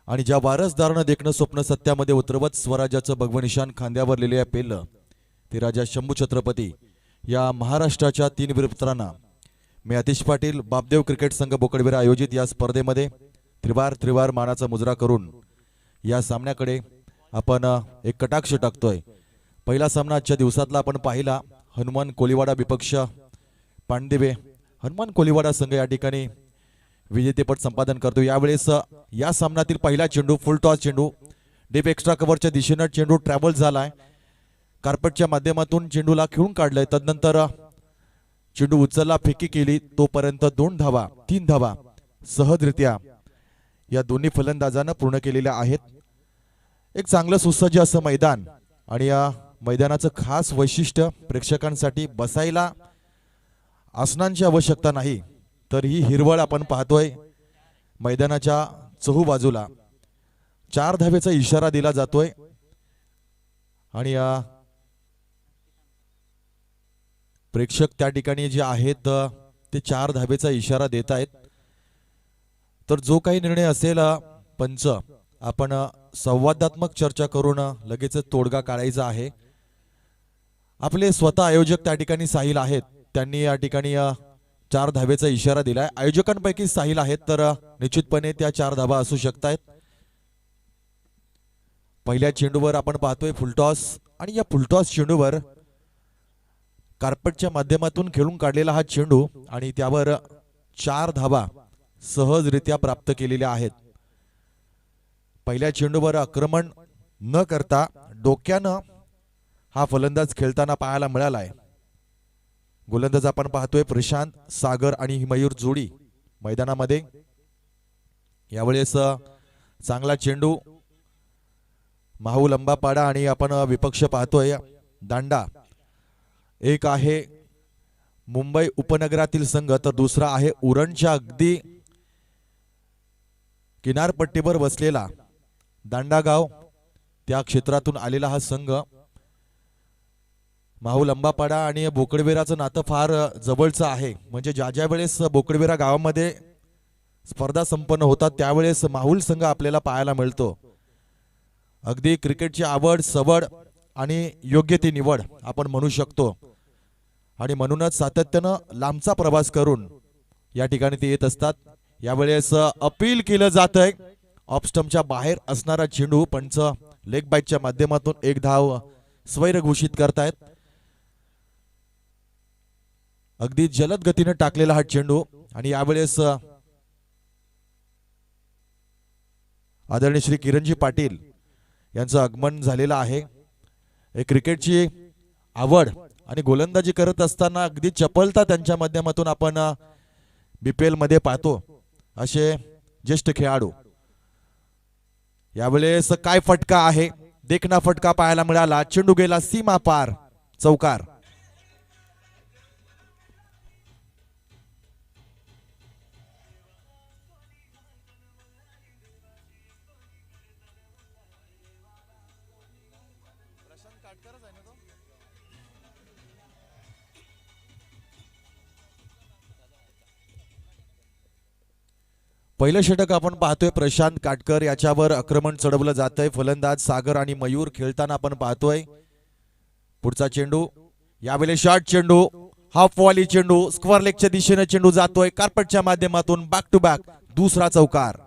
आणि ज्या वारसदारानं देखणं स्वप्न सत्यामध्ये उतरवत स्वराज्याचं भगवं निशान खांद्यावर लिहिले पेलं ते राजा शंभू छत्रपती या महाराष्ट्राच्या 3 वीरपुत्रांना मी आतिश पाटील बापदेव क्रिकेट संघ बोकडविरा आयोजित या स्पर्धेमध्ये त्रिवार मानाचा मुजरा करून या सामन्याकडे आपण एक कटाक्ष टाकतोय। पहिला सामना आजच्या दिवसातला आपण पाहिला हनुमान कोलीवाडा विपक्ष पांडेवे हनुमान कोलीवाडा संघ या ठिकाणी विजेतेपद संपादन करतो। यावेळेस या सामन्यातील पहिला चेंडू फुल टॉस चेंडू डीप एक्स्ट्रा कव्हरच्या दिशेने चेंडू ट्रॅव्हल झालाय, कार्पेटच्या माध्यमातून चेंडूला खेळून काढलाय, तदनंतर चेंडू उचलला फेकी केली, तोपर्यंत 2 धावा 3 धावा सहजरित्या या दोन्ही फलंदाजांना पूर्ण केलेल्या आहेत। एक चांगलं सुसज्ज असं मैदान आणि या मैदानाचं खास वैशिष्ट्य प्रेक्षकांसाठी बसायला आसनांची आवश्यकता नाही, तर ही हिरवळ आपण पाहतोय मैदानाच्या चहूबाजूला। 4 धावेचा इशारा दिला जातोय आणि प्रेक्षक त्या ठिकाणी जे आहेत ते 4 धावेचा इशारा देत आहेत। तर जो काही निर्णय असेल पंच आपण संवादात्मक चर्चा करून लगेच तोडगा काढायचा आहे। आपले स्वतः आयोजक त्या ठिकाणी साहिल आहेत, त्यांनी या ठिकाणी 4 धावेचा इशारा दिलाय। आयोजकांपैकी साहिल आहेत तर निश्चितपणे त्या 4 धावा असू शकतात। पहिल्या चेंडूवर आपण पाहतोय फुलटॉस आणि या फुलटॉस चेंडूवर कार्पेटच्या माध्यमातून खेळून काढलेला हा चेंडू आणि त्यावर 4 धावा सहजरित्या प्राप्त केलेल्या आहेत। पहिल्या चेंडूवर आक्रमण न करता डोक्यानं हा फलंदाज खेळताना पाहायला मिळालाय। गोलंदाज आपण पाहतोय प्रशांत सागर आणि मयूर जोडी मैदानामध्ये। यावेळेस चांगला चेंडू माहू लंबापाडा आणि आपण विपक्ष पाहतोय दांडा। एक आहे मुंबई उपनगरातील संघ तर दुसरा आहे उरणच्या अगदी किनारपट्टीवर बसलेला दांडागाव, त्या क्षेत्रातून आलेला हा संघ। माहू लंबापाडा आणि बोकडवेराचं नातं फार जवळचं आहे, म्हणजे ज्या वेळेस बोकडवेरा गावामध्ये स्पर्धा संपन्न होतात त्यावेळेस माहुल संघ आपल्याला पाहायला मिळतो। अगदी क्रिकेटची आवड सवड आणि योग्य ती निवड आपण म्हणू शकतो आणि म्हणूनच सातत्यानं लांबचा प्रवास करून या ठिकाणी ते येत असतात। यावेळेस अपील केलं जातंय ऑफ स्टंपच्या बाहेर असणारा चेंडू पंच लेग बाईटच्या माध्यमातून 1 धाव स्वैर घोषित करतायत। अगदी जलद गतीने टाकलेला हा चेंडू आणि यावेळेस आदरणीय श्री किरणजी पाटील यांचं आगमन झालेलं आहे। एक क्रिकेटची आवड आणि गोलंदाजी करत असताना अगदी चपलता त्यांच्या माध्यमातून आपण बीपीएल मध्ये पाहतो असे ज्येष्ठ खेळाडू। यावेळेस काय फटका आहे, देखना फटका पाहायला मिळाला, चेंडू गेला सीमा पार, चौकार। पहिलं षटक आपण पाहतोय प्रशांत काटकर याच्यावर आक्रमण चढवलं जातंय। फलंदाज सागर आणि मयूर खेळताना आपण पाहतोय। पुढचा चेंडू यावेळेस शॉर्ट चेंडू हाफ वॉली चेंडू स्क्वेअर लेगच्या दिशेने चेंडू जातोय कार्पेटच्या माध्यमातून बॅक टू बॅक दुसरा चौकार।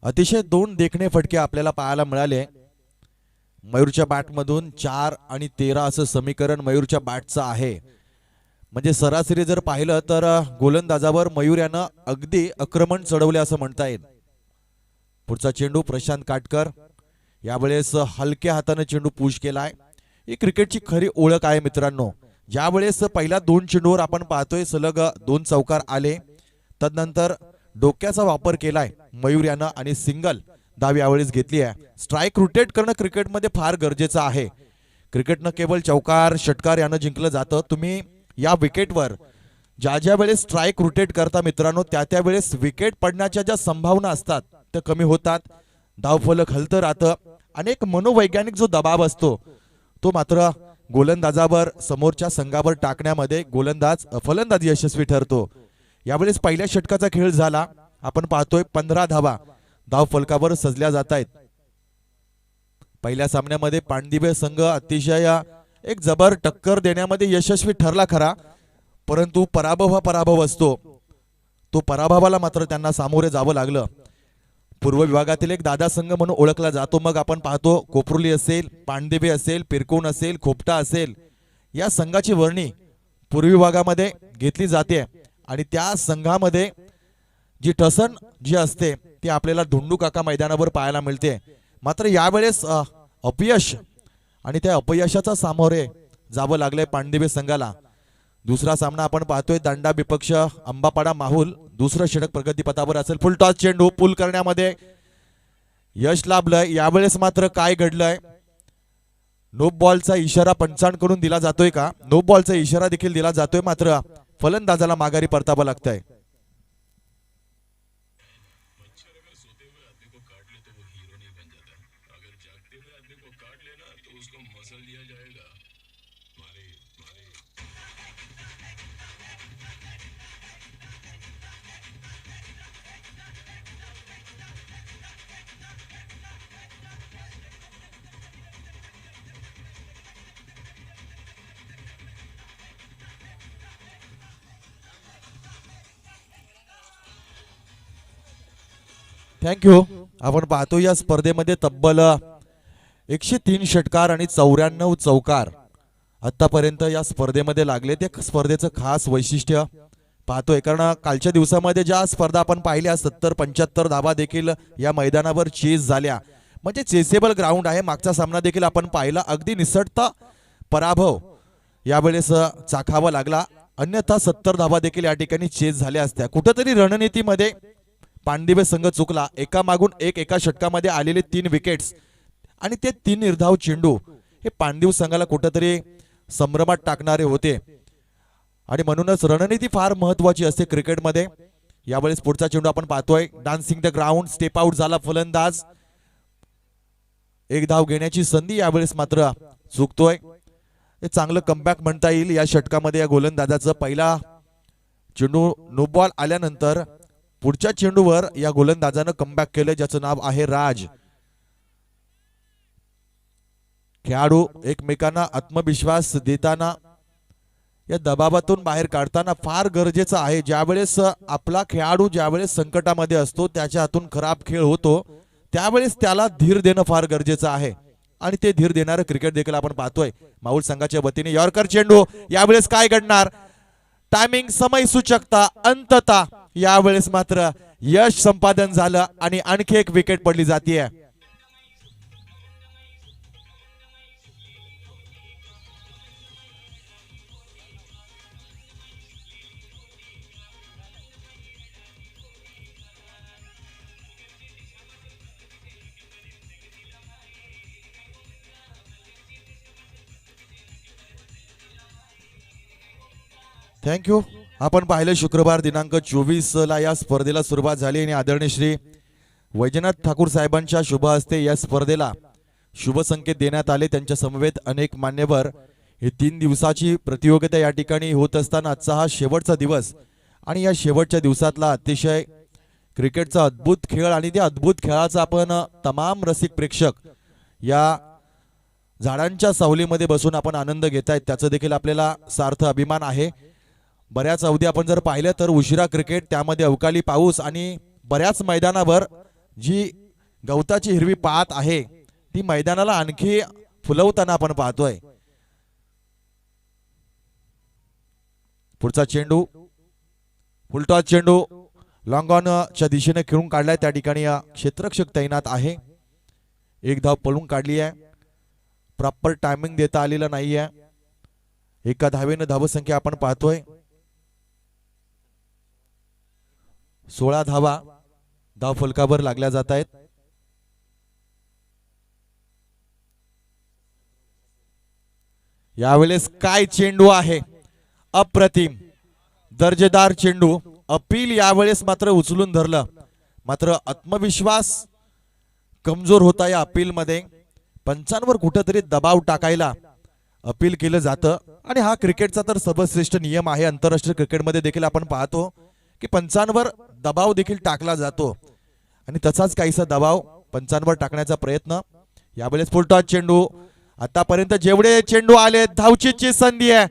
अतिशय 2 देखणे फटके आपल्याला पाहायला मिळाले। मयूरच्या बॅटमधून 4 आणि 13 असं समीकरण मयूरच्या बॅटचं आहे, म्हणजे सरासरी जर पाहिलं तर गोलंदाजावर मयूर यानं अगदी आक्रमण चढवले असं म्हणता येईल। पुढचा चेंडू प्रशांत काटकर यावेळेस हलक्या हाताने चेंडू पुश केलाय। ही क्रिकेटची खरी ओळख आहे मित्रांनो। ज्यावेळेस पहिल्या 2 चेंडूवर आपण पाहतोय सलग 2 चौकार आले, तदनंतर डोक्याचा वापर केलाय मयूर यानं आणि सिंगल धाव यावेळेस घेतली आहे। स्ट्राइक रोटेट करणं क्रिकेटमध्ये फार गरजेचं आहे। क्रिकेटनं केवळ चौकार षटकार यानं जिंकलं जातं। तुम्ही या विकेटवर ज्या ज्या वेळेस स्ट्राईक रोटेट करता मित्रांनो, त्या त्या वेळेस विकेट पडण्याच्या ज्या संभावना असतात त्या कमी होतात, धावफलक हलतं राहतं आणि एक मनोवैज्ञानिक जो दबाव असतो तो मात्र गोलंदाजावर समोरच्या संघावर टाकण्यामध्ये फलंदाज यशस्वी ठरतो. यावेळेस पहिल्या षटकाचा खेळ झाला, आपण पाहतोय 15 धावा धावफलकावर सजल्या जात आहेत. पहिल्या सामन्यामध्ये पाणदिवे संघ अतिशय एक जबर टक्कर देण्यामध्ये यशस्वी ठरला खरा, परंतु पराभव हा पराभव असतो. तो पराभवाला मात्र त्यांना सामोरे जावं लागलं. पूर्व विभागातील एक दादा संघ म्हणून ओळखला जातो. मग आपण पाहतो कोपरुली असेल, पाणदिवे असेल, पिरकोण असेल, खोपटा असेल, या संघाची वर्णी पूर्व विभागामध्ये घेतली जाते आणि त्या संघामध्ये जी ठसन जी असते ती आपल्याला धुंडू काका मैदानावर पाहायला मिळते. मात्र यावेळेस अपयश आणि त्या अपयशाचा सामोरे जावं लागलंय पाणदिवे संघाला. दुसरा सामना आपण पाहतोय दांडा विपक्ष अंबापाडा माहुल. दुसरं षटक प्रगतीपथावर असेल. फुल टॉस चेंडू पुल करण्यामध्ये यश लाभलंय. यावेळेस मात्र काय घडलंय, नो बॉलचा इशारा पंचांकडून दिला जातोय का? नो बॉलचा इशारा देखील दिला जातोय, मात्र फलंदाजाला माघारी परतावं लागतंय. थँक्यू. आपण पाहतो या स्पर्धेमध्ये तब्बल 103 षटकार आणि 94 चौकार आतापर्यंत या स्पर्धेमध्ये लागले. ते स्पर्धेचं खास वैशिष्ट्य पाहतोय, कारण कालच्या दिवसामध्ये ज्या स्पर्धा आपण पाहिल्या 70-75 धावा देखील या मैदानावर चेस झाल्या, म्हणजे चेसेबल ग्राउंड आहे. मागचा सामना देखील आपण पाहिला, अगदी निसटता पराभव यावेळेस चाखावा लागला, अन्यथा 70 धावा देखील या ठिकाणी चेस झाल्या असत्या. कुठेतरी रणनीतीमध्ये पाणदिवे संघ चुकला. एका मागून एका षटकामध्ये आलेले 3 विकेट्स आणि ते 3 निर्धाव चेंडू हे पाणदिव संघाला कुठेतरी संभ्रमात टाकणारे होते आणि म्हणूनच रणनीती फार महत्वाची असते क्रिकेटमध्ये. यावेळेस पुढचा चेंडू आपण पाहतोय, dancing the ground, step out झाला फलंदाज. एक धाव घेण्याची संधी यावेळेस मात्र चुकतोय. हे चांगलं कमबॅक म्हणता येईल या षटकामध्ये या गोलंदाजाचं. पहिला चेंडू नो बॉल आल्यानंतर पुढच्या चेंडूवर या गोलंदाजानं कमबॅक केलं, ज्याचं नाव आहे राज. खेळाडू एकमेकांना आत्मविश्वास देताना, या दबावातून बाहेर काढताना फार गरजेचं आहे. ज्यावेळेस आपला खेळाडू ज्यावेळेस संकटामध्ये असतो, त्याच्या हातून खराब खेळ होतो, त्यावेळेस त्याला धीर देणं फार गरजेचं आहे आणि ते धीर देणारं क्रिकेट देखील आपण पाहतोय. माहुल संघाच्या वतीने यॉर्कर चेंडू. यावेळेस काय घडणार? टायमिंग, समय सूचकता, अंततः यावेळेस मात्र यश संपादन झालं आणि आणखी एक विकेट पडली जाते. थँक्यू. आपण पाहिलं शुक्रवार दिनांक 24 ला या स्पर्धेला सुरुवात झाली आणि आदरणीय श्री वैजनाथ ठाकूर साहेबांच्या शुभ हस्ते या स्पर्धेला शुभ संकेत देण्यात आले. त्यांच्या समवेत अनेक मान्यवर. हे 3 दिवसाची प्रतियोगिता या ठिकाणी होत असताना आजचा हा शेवटचा दिवस आणि या शेवटच्या दिवसातला अतिशय क्रिकेटचा अद्भुत खेळ आणि त्या अद्भुत खेळाचा आपण तमाम रसिक प्रेक्षक या झाडांच्या सावलीमध्ये बसून आपण आनंद घेतायत, त्याचं देखील आपल्याला सार्थ अभिमान आहे. बऱ्याच अवधी आपण जर पाहिलं तर उशिरा क्रिकेट, त्यामध्ये अवकाळी पाऊस आणि बऱ्याच मैदानावर जी गवताची हिरवी पात आहे ती मैदानाला आणखी फुलवताना आपण पाहतोय. पुढचा चेंडू फुलटॉस चेंडू लॉंग ऑन च्या दिशेने खेळून काढलाय. त्या ठिकाणी क्षेत्ररक्षक तैनात आहे. एक धाव पळून काढली आहे. प्रॉपर टायमिंग देता आलेलं नाहीये. एका धावेने धावसंख्या आपण पाहतोय 16 धावा धाव फलकावर लागल्या जात आहेत. यावेळेस काय चेंडू आहे, अप्रतिम. दर्जेदार चेंडू, अपील यावेळेस मात्र उचलून धरलं, मात्र आत्मविश्वास कमजोर होता या अपील मध्ये. पंचांवर कुठेतरी दबाव टाकायला अपील केलं जातं आणि हा क्रिकेटचा तर सर्वश्रेष्ठ नियम आहे. आंतरराष्ट्रीय क्रिकेटमध्ये देखील आपण पाहतो की पंचांवर दबाव देखील टाकला जातो आणि तसाच काहीसा दबाव पंचांवर टाकण्याचा प्रयत्न. यावेळेस फुलटॉस चेंडू, आतापर्यंत जेवढे चेंडू आले धावचीची संधी आहे,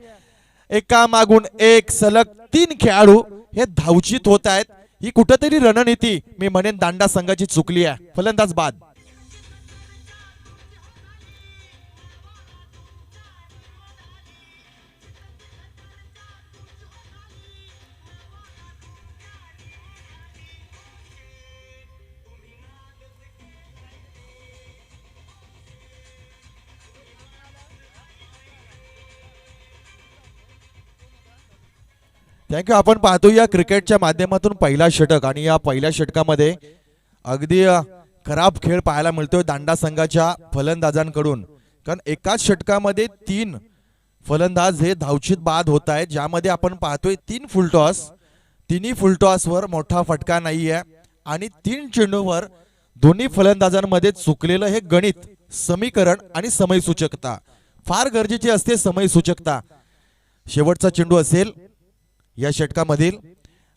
एका मागून एक सलग 3 खेळाडू हे धावचीत होत आहेत. ही कुठेतरी रणनीती मी म्हणेन दांडा संघाची चुकली आहे. फलंदाज बाद. थँक्यू. आपण पाहतो या क्रिकेटच्या माध्यमातून पहिला षटक आणि या पहिल्या षटकामध्ये अगदी खराब खेळ पाहायला मिळतोय दांडा संघाच्या फलंदाजांकडून. कारण एकाच षटकामध्ये 3 फलंदाज हे धावचीत बाद होत आहेत, ज्यामध्ये आपण पाहतोय 3 फुलटॉस. तिन्ही फुलटॉसवर मोठा फटका नाहीये आणि 3 चेंडूवर दोन्ही फलंदाजांमध्ये चुकलेलं हे गणित, समीकरण आणि समयसूचकता फार गरजेची असते. समयसूचकता शेवटचा चेंडू असेल या षटकामधील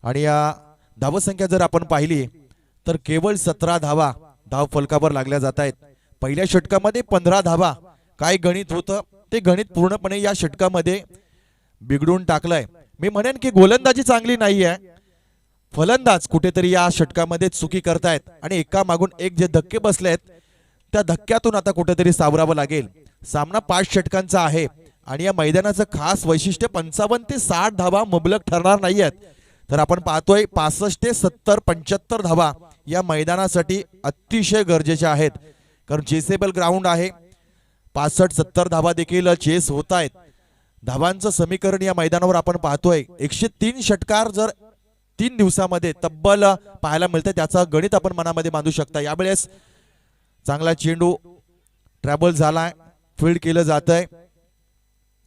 आणि या धावसंख्या जर आपण पाहिली तर केवळ 17 धावा धाव फलकावर लागल्या जात आहेत. पहिल्या षटकामध्ये 15 धावा. काय गणित होतं ते गणित पूर्णपणे या षटकामध्ये बिघडून टाकलंय. मी म्हणेन की गोलंदाजी चांगली नाहीये, फलंदाज कुठेतरी या षटकामध्ये चुकी करतायत आणि एका मागून एक जे धक्के बसलेत त्या धक्क्यातून आता कुठेतरी सावरावं लागेल. सामना 5 षटकांचा आहे आणि या मैदानाचं खास वैशिष्ट्य 55 ते 60 धावा मुबलक ठरणार नाहीयेत. तर आपण पाहतोय 65 ते 70 75 धावा या मैदानासाठी अतिशय गरजेच्या आहेत. कारण चेसेबल ग्राउंड आहे. 65-70 धावा देखील चेस होत आहेत. धावांचं समीकरण या मैदानावर आपण पाहतोय 103 षटकार जर 3 दिवसामध्ये तब्बल पाहायला मिळते. त्याचा गणित आपण मनामध्ये बांधू शकता. यावेळेस चांगला चेंडू ट्रॅबल झालाय, फील्ड केलं जातंय.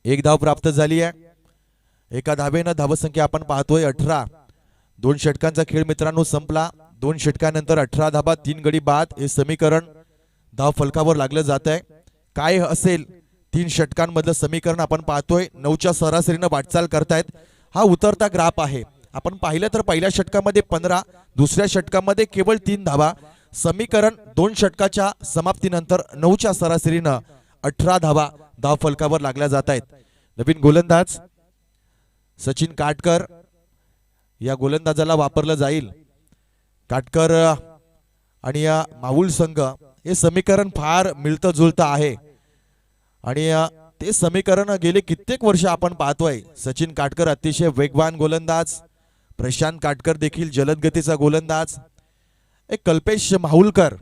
1 धाव प्राप्त झाली आहे. एका धावेनं धावसंख्या आपण पाहतोय 18. 2 षटकांचा खेळ मित्रांनो संपला. 2 षटकानंतर 18 धावा 3 गडी बाद हे समीकरण धाव फलकावर लागलं जात आहे. काय असेल 3 षटकांमधलं समीकरण आपण पाहतोय 9च्या सरासरीनं वाटचाल करतायत. हा उतरता ग्राफ आहे. आपण पाहिलं तर पहिल्या षटकामध्ये 15, दुसऱ्या षटकामध्ये केवळ 3 धावा. समीकरण 2 षटकाच्या समाप्तीनंतर 9च्या सरासरीनं 18 धावा धाव फलकावर लागल्या जात आहेत. नवीन गोलंदाज सचिन काटकर या गोलंदाजाला वापरलं जाईल. काटकर आणि या माहुल संघ हे समीकरण फार मिळतं जुळतं आहे आणि ते समीकरण गेले कित्येक वर्ष आपण पाहतोय. सचिन काटकर अतिशय वेगवान गोलंदाज, प्रशांत काटकर देखील जलद गतीचा गोलंदाज. एक कल्पेश माहुलकर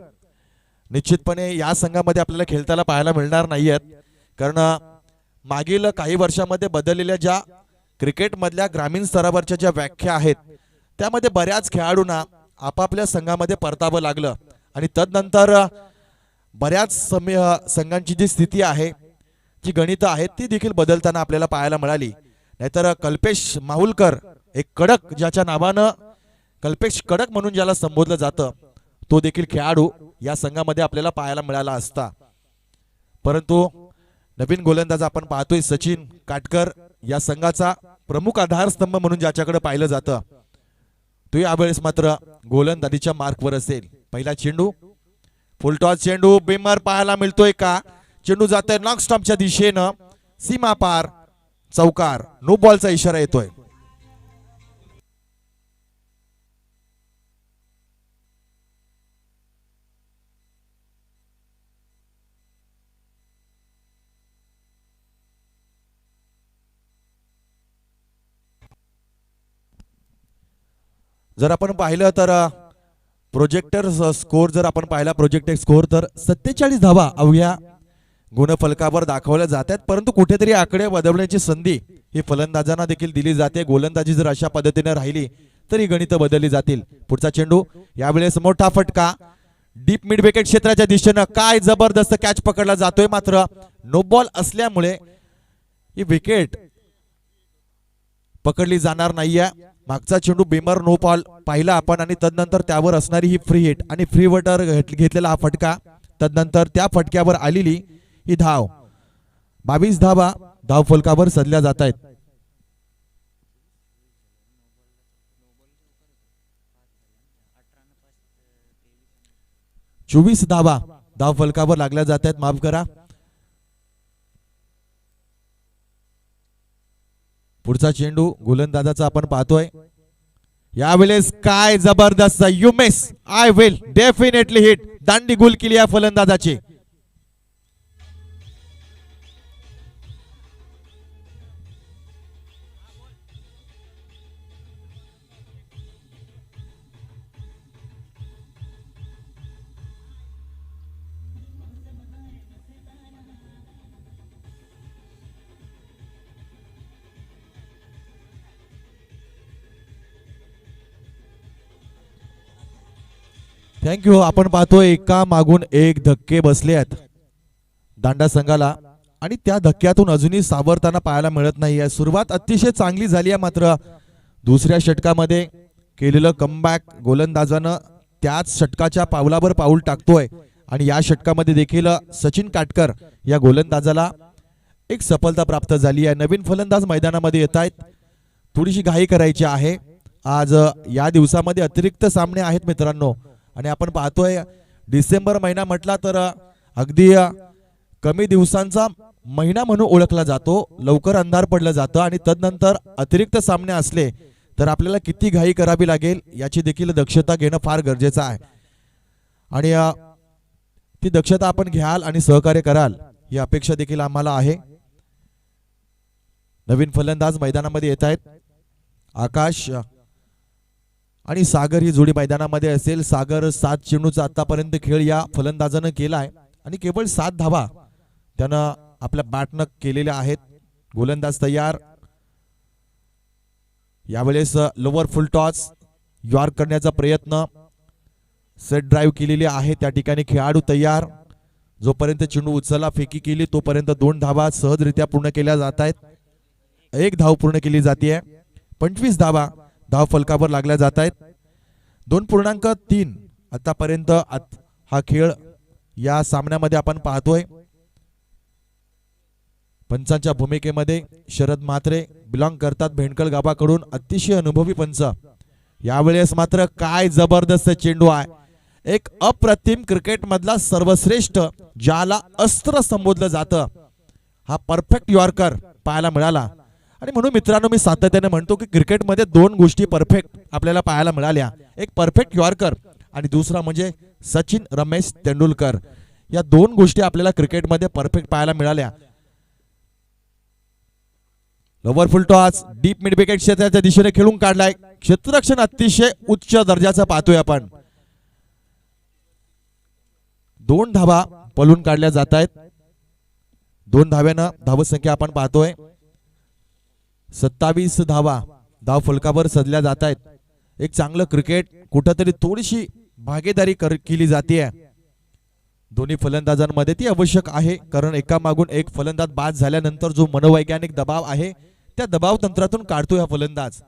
निश्चितपणे या संघामध्ये आपल्याला खेळताना पाहायला मिळणार नाहीयेत. कारण मागील काही वर्षामध्ये बदललेल्या ज्या क्रिकेट मधल्या ग्रामीण स्तरावरच्या ज्या व्याख्या आहेत त्यामध्ये बऱ्याच खेळाडूंना आपापल्या संघामध्ये परतावं लागलं आणि तदनंतर बऱ्याच संघांची जी स्थिती आहे, जी गणितं आहेत ती देखील बदलताना आपल्याला पाहायला मिळाली. नाहीतर कल्पेश माहुलकर एक कडक, ज्याच्या नावानं कल्पेश कडक म्हणून ज्याला संबोधलं जातं, तो देखील खेळाडू या संघामध्ये आपल्याला पाहायला मिळाला असता. परंतु नवीन गोलंदाज आपण पाहतोय सचिन काटकर, या संघाचा प्रमुख आधारस्तंभ म्हणून ज्याच्याकडे पाहिलं जातं तो यावेळेस मात्र गोलंदाजीच्या मार्कवर असेल. पहिला चेंडू, फुलटॉस चेंडू, बिमर पाहायला मिळतोय का? चेंडू जातोय नॉक स्टॉपच्या दिशेनं, सीमा पार, चौकार, नो बॉलचा इशारा येतोय. जर आपण पाहिलं तर प्रोजेक्टर स्कोर जर आपण पाहिला प्रोजेक्टेड स्कोर तर 47 धावा अवघ्या गुणफलकावर दाखवल्या जातात. परंतु कुठेतरी आकडे बदलण्याची संधी ही फलंदाजांना देखील दिली जाते. गोलंदाजी जर अशा पद्धतीने राहिली तरी गणितं बदलली जातील. पुढचा चेंडू, यावेळेस मोठा फटका डीप मिड विकेट क्षेत्राच्या दिशेनं, काय जबरदस्त कॅच पकडला जातोय. मात्र नो बॉल असल्यामुळे ही विकेट पकडली जाणार नाहीये. मागचा चेंडू बेमर नो बॉल पाहिला आपण आणि तदनंतर त्यावर असणारी ही फ्री हिट आणि फ्री वटर घेतलेला हा फटका, तदनंतर त्या फटक्यावर आलेली ही धाव. 22 धावा धाव फलकावर सदल्या जात आहेत. 24 धावा धाव फलकावर लागल्या जात आहेत. माफ करा. पुढचा चेंडू गोलंदाजाचा आपण पाहतोय. यावेळेस काय जबरदस्त you miss I will definitely hit. दांडी गुल केली या फलंदाजाची. थँक्यू. आपण पाहतोय एका मागून एक धक्के बसले आहेत दांडा संघाला आणि त्या धक्क्यातून अजूनही सावरताना पाहायला मिळत नाहीये. सुरुवात अतिशय चांगली झाली आहे, मात्र दुसऱ्या षटकामध्ये केलेलं कमबॅक गोलंदाजानं त्याच षटकाच्या पावलावर पाऊल टाकतोय आणि या षटकामध्ये देखील सचिन काटकर या गोलंदाजाला एक सफलता प्राप्त झाली आहे. नवीन फलंदाज मैदानामध्ये येत आहेत. थोडीशी घाई करायची आहे. आज या दिवसामध्ये अतिरिक्त सामने आहेत मित्रांनो आणि आपण पाहतोय डिसेंबर महिना म्हटला तर अगदी कमी दिवसांचा महिना म्हणून ओळखला जातो. लवकर अंधार पडलं जातं आणि तदनंतर अतिरिक्त सामने असले तर आपल्याला किती घाई करावी लागेल याची देखील दक्षता घेणं फार गरजेचं आहे आणि ती दक्षता आपण घ्याल आणि सहकार्य कराल ही अपेक्षा देखील आम्हाला आहे. नवीन फलंदाज मैदानामध्ये येत आहेत. आकाश आणि सागर ही जोडी मैदानामध्ये असेल. सागर 7 चेंडूचा आतापर्यंत खेळ या फलंदाजानं केलाय आणि केवळ 7 धावा त्यानं आपल्या बॅटनं केलेल्या आहेत. गोलंदाज तयार. यावेळेस लोअर फुल टॉस यॉर्क करण्याचा प्रयत्न. सेट ड्राईव्ह केलेली आहे. त्या ठिकाणी खेळाडू तयार. जोपर्यंत चेंडू उचलला फेकी केली तोपर्यंत 2 धावा सहजरित्या पूर्ण केल्या जात आहेत. 1 धाव पूर्ण केली जाते. 25 धावा धाव फलकावर लागल्या जात आहेत. 2.3 आतापर्यंत हा खेळ या सामन्यामध्ये आपण पाहतोय. पंचांच्या भूमिकेमध्ये शरद म्हात्रे बिलॉंग करतात भेंडकळ गावाकडून. अतिशय अनुभवी पंच. यावेळेस मात्र काय जबरदस्त चेंडू आहे. एक अप्रतिम क्रिकेट मधला सर्वश्रेष्ठ ज्याला अस्त्र संबोधलं जातं हा परफेक्ट यॉर्कर पाहायला मिळाला आणि म्हणून मित्रांनो मी सातत्याने म्हणतो की क्रिकेटमध्ये 2 गोष्टी परफेक्ट आपल्याला पाहायला मिळाल्या. एक परफेक्ट यॉर्कर आणि दुसरा म्हणजे सचिन रमेश तेंडुलकर. या 2 गोष्टी आपल्याला क्रिकेटमध्ये परफेक्ट पाहायला मिळाल्या. लोअर फुल टॉस डीप मिड विकेट क्षेत्राच्या दिशेने खेळून काढलाय. क्षेत्ररक्षण अतिशय उच्च दर्जाचं पाहतोय आपण. 2 धावा पळून काढल्या जात आहेत. 2 धाव्यानं धावसंख्या आपण पाहतोय. 27 धावा धाव फलकावर सदल्या जात आहेत. एक चांगलं क्रिकेट कुठंतरी थोडीशी भागीदारी केली जाते दोन्ही फलंदाजांमध्ये. ती आवश्यक आहे कारण एका मागून एक फलंदाज बाद झाल्यानंतर जो मनोवैज्ञानिक दबाव आहे त्या दबाव तंत्रातून काढतो हा फलंदाज.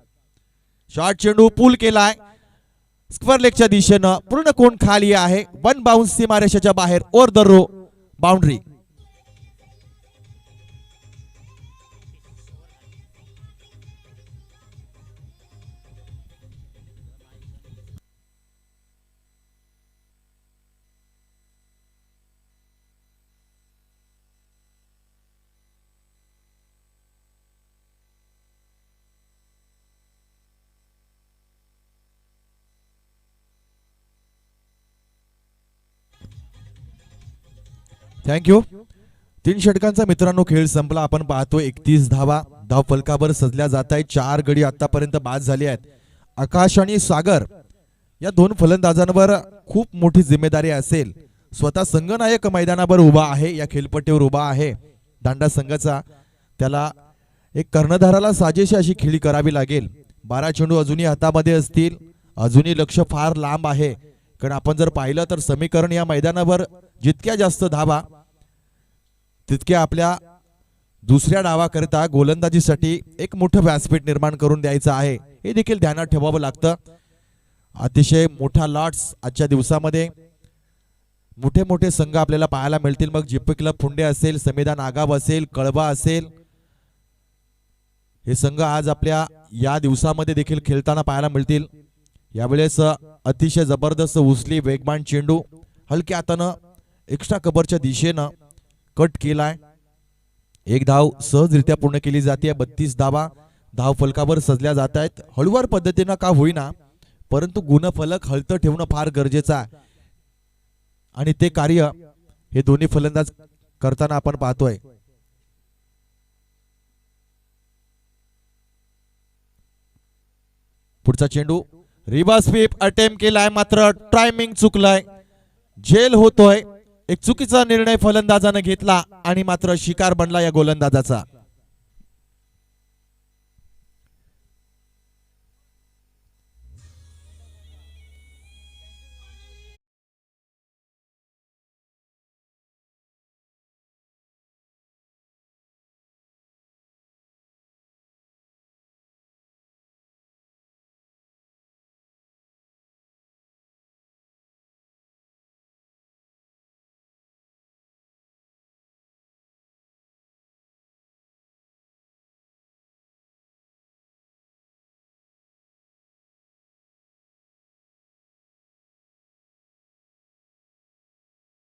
शॉर्ट चेंडू पूल केलाय स्क्वेअर लेगच्या दिशेनं. पूर्ण कोण खाली आहे. 1 बाउन्स सीमारेषेच्या बाहेर over the rope boundary. Thank you. 3 षटकांचा मित्रांनो खेळ संपला. आपण पाहतो 31 धावा धाव फलकावर सजल्या जात आहेत. 4 गडी आतापर्यंत बाद झाले आहेत. आकाश आणि सागर या 2 फलंदाजांवर खूप मोठी जिम्मेदारी असेल. स्वतः संघनायक मैदानावर उभा आहे. या खेळपट्टीवर उभा आहे दांडा संघाचा. त्याला एक कर्णधाराला साजेशी अशी खेळी करावी लागेल. 12 चेंडू अजूनही हातामध्ये असतील. अजूनही लक्ष फार लांब आहे कारण आपण जर पाहिलं तर समीकरण या मैदानावर जितक्या जास्त धावा तितक्या आपल्या दुसऱ्या डावाकरिता गोलंदाजीसाठी एक मोठं व्यासपीठ निर्माण करून द्यायचं आहे, हे देखील ध्यानात ठेवावं लागतं. अतिशय मोठा लॉट्स आजच्या दिवसामध्ये मोठे मोठे संघ आपल्याला पाहायला मिळतील. मग जीपी क्लब फुंडे असेल, समेदा नागाव असेल, कळवा असेल, हे संघ आज आपल्या या दिवसामध्ये देखील खेळताना पाहायला मिळतील. यावेळेस अतिशय जबरदस्त उचली वेगवान चेंडू हलक्या हातानं एक्स्ट्रा कव्हरच्या दिशेनं कट केलाय. एक धाव सहजरित्या पूर्ण केली जाते. 32 धावा धाव फलकावर सजल्या जात आहेत. हळूवार पद्धतीनं का होईना, परंतु गुणफलक हलतं ठेवणं फार गरजेचं आहे आणि ते कार्य हे दोन्ही फलंदाज करताना आपण पाहतोय. पुढचा चेंडू रिव्हर्स स्वीप अटेम्प्ट केलाय, मात्र टायमिंग चुकलाय, झेल होतोय. एक चुकीचा निर्णय फलंदाजाने घेतला आणि मात्र शिकार बनला या गोलंदाजाचा.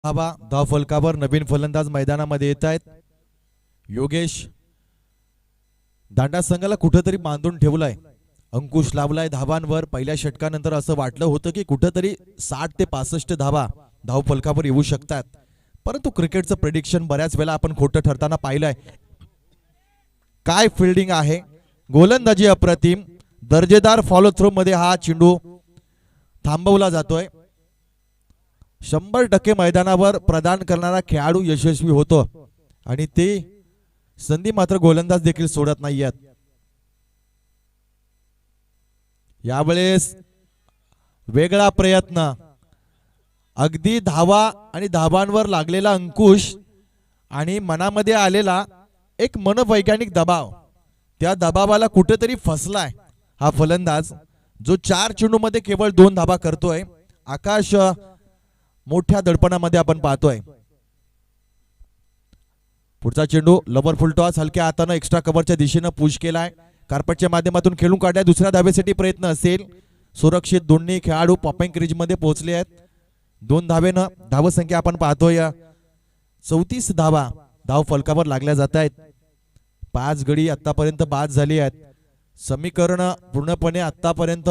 धाव फलकावर नवीन फलंदाज मैदानामध्ये येत आहेत. योगेश दांडा संघाला कुठेतरी बांधून ठेवलाय, अंकुश लावलाय धावांवर. पहिल्या षटकानंतर असं वाटलं होतं की कुठेतरी 60 ते 65 धावा धाव फलकावर येऊ शकतात, परंतु क्रिकेटचं प्रेडिक्शन बऱ्याच वेळा आपण खोटं ठरताना पाहिलंय. काय फिल्डिंग आहे, गोलंदाजी अप्रतिम, दर्जेदार फॉलो थ्रो मध्ये हा चेंडू थांबवला जातोय. 100% मैदानावर प्रदान करणारा खेळाडू यशस्वी होतो आणि ते संधी मात्र गोलंदाज देखील सोडत नाहीयेत. यावेळेस वेगळा प्रयत्न, अगदी धावा आणि धावांवर लागलेला अंकुश आणि मनामध्ये आलेला एक मनोवैज्ञानिक दबाव, त्या दबावाला कुठेतरी फसलाय हा फलंदाज, जो 4 चेंडूमध्ये केवळ 2 धावा करतोय. आकाश मोठ्या दडपणामध्ये आपण पाहतोय. पुढचा चेंडू लवर फुल टॉस हलक्या हाताने एक्स्ट्रा कव्हरच्या दिशेने पुश केलाय. कार्पेटच्या माध्यमातून खेळून काढलाय. दुसऱ्या धावेसाठी प्रयत्न असेल. सुरक्षित दोन्ही खेळाडू पॉपिंग क्रीज मध्ये पोहोचले आहेत. 2 धावेनं धावसंख्या आपण पाहतोय 34 धावा धाव फलकावर लागल्या जात आहेत. 5 गडी आतापर्यंत बाद झाली आहेत. समीकरण पूर्णपणे आतापर्यंत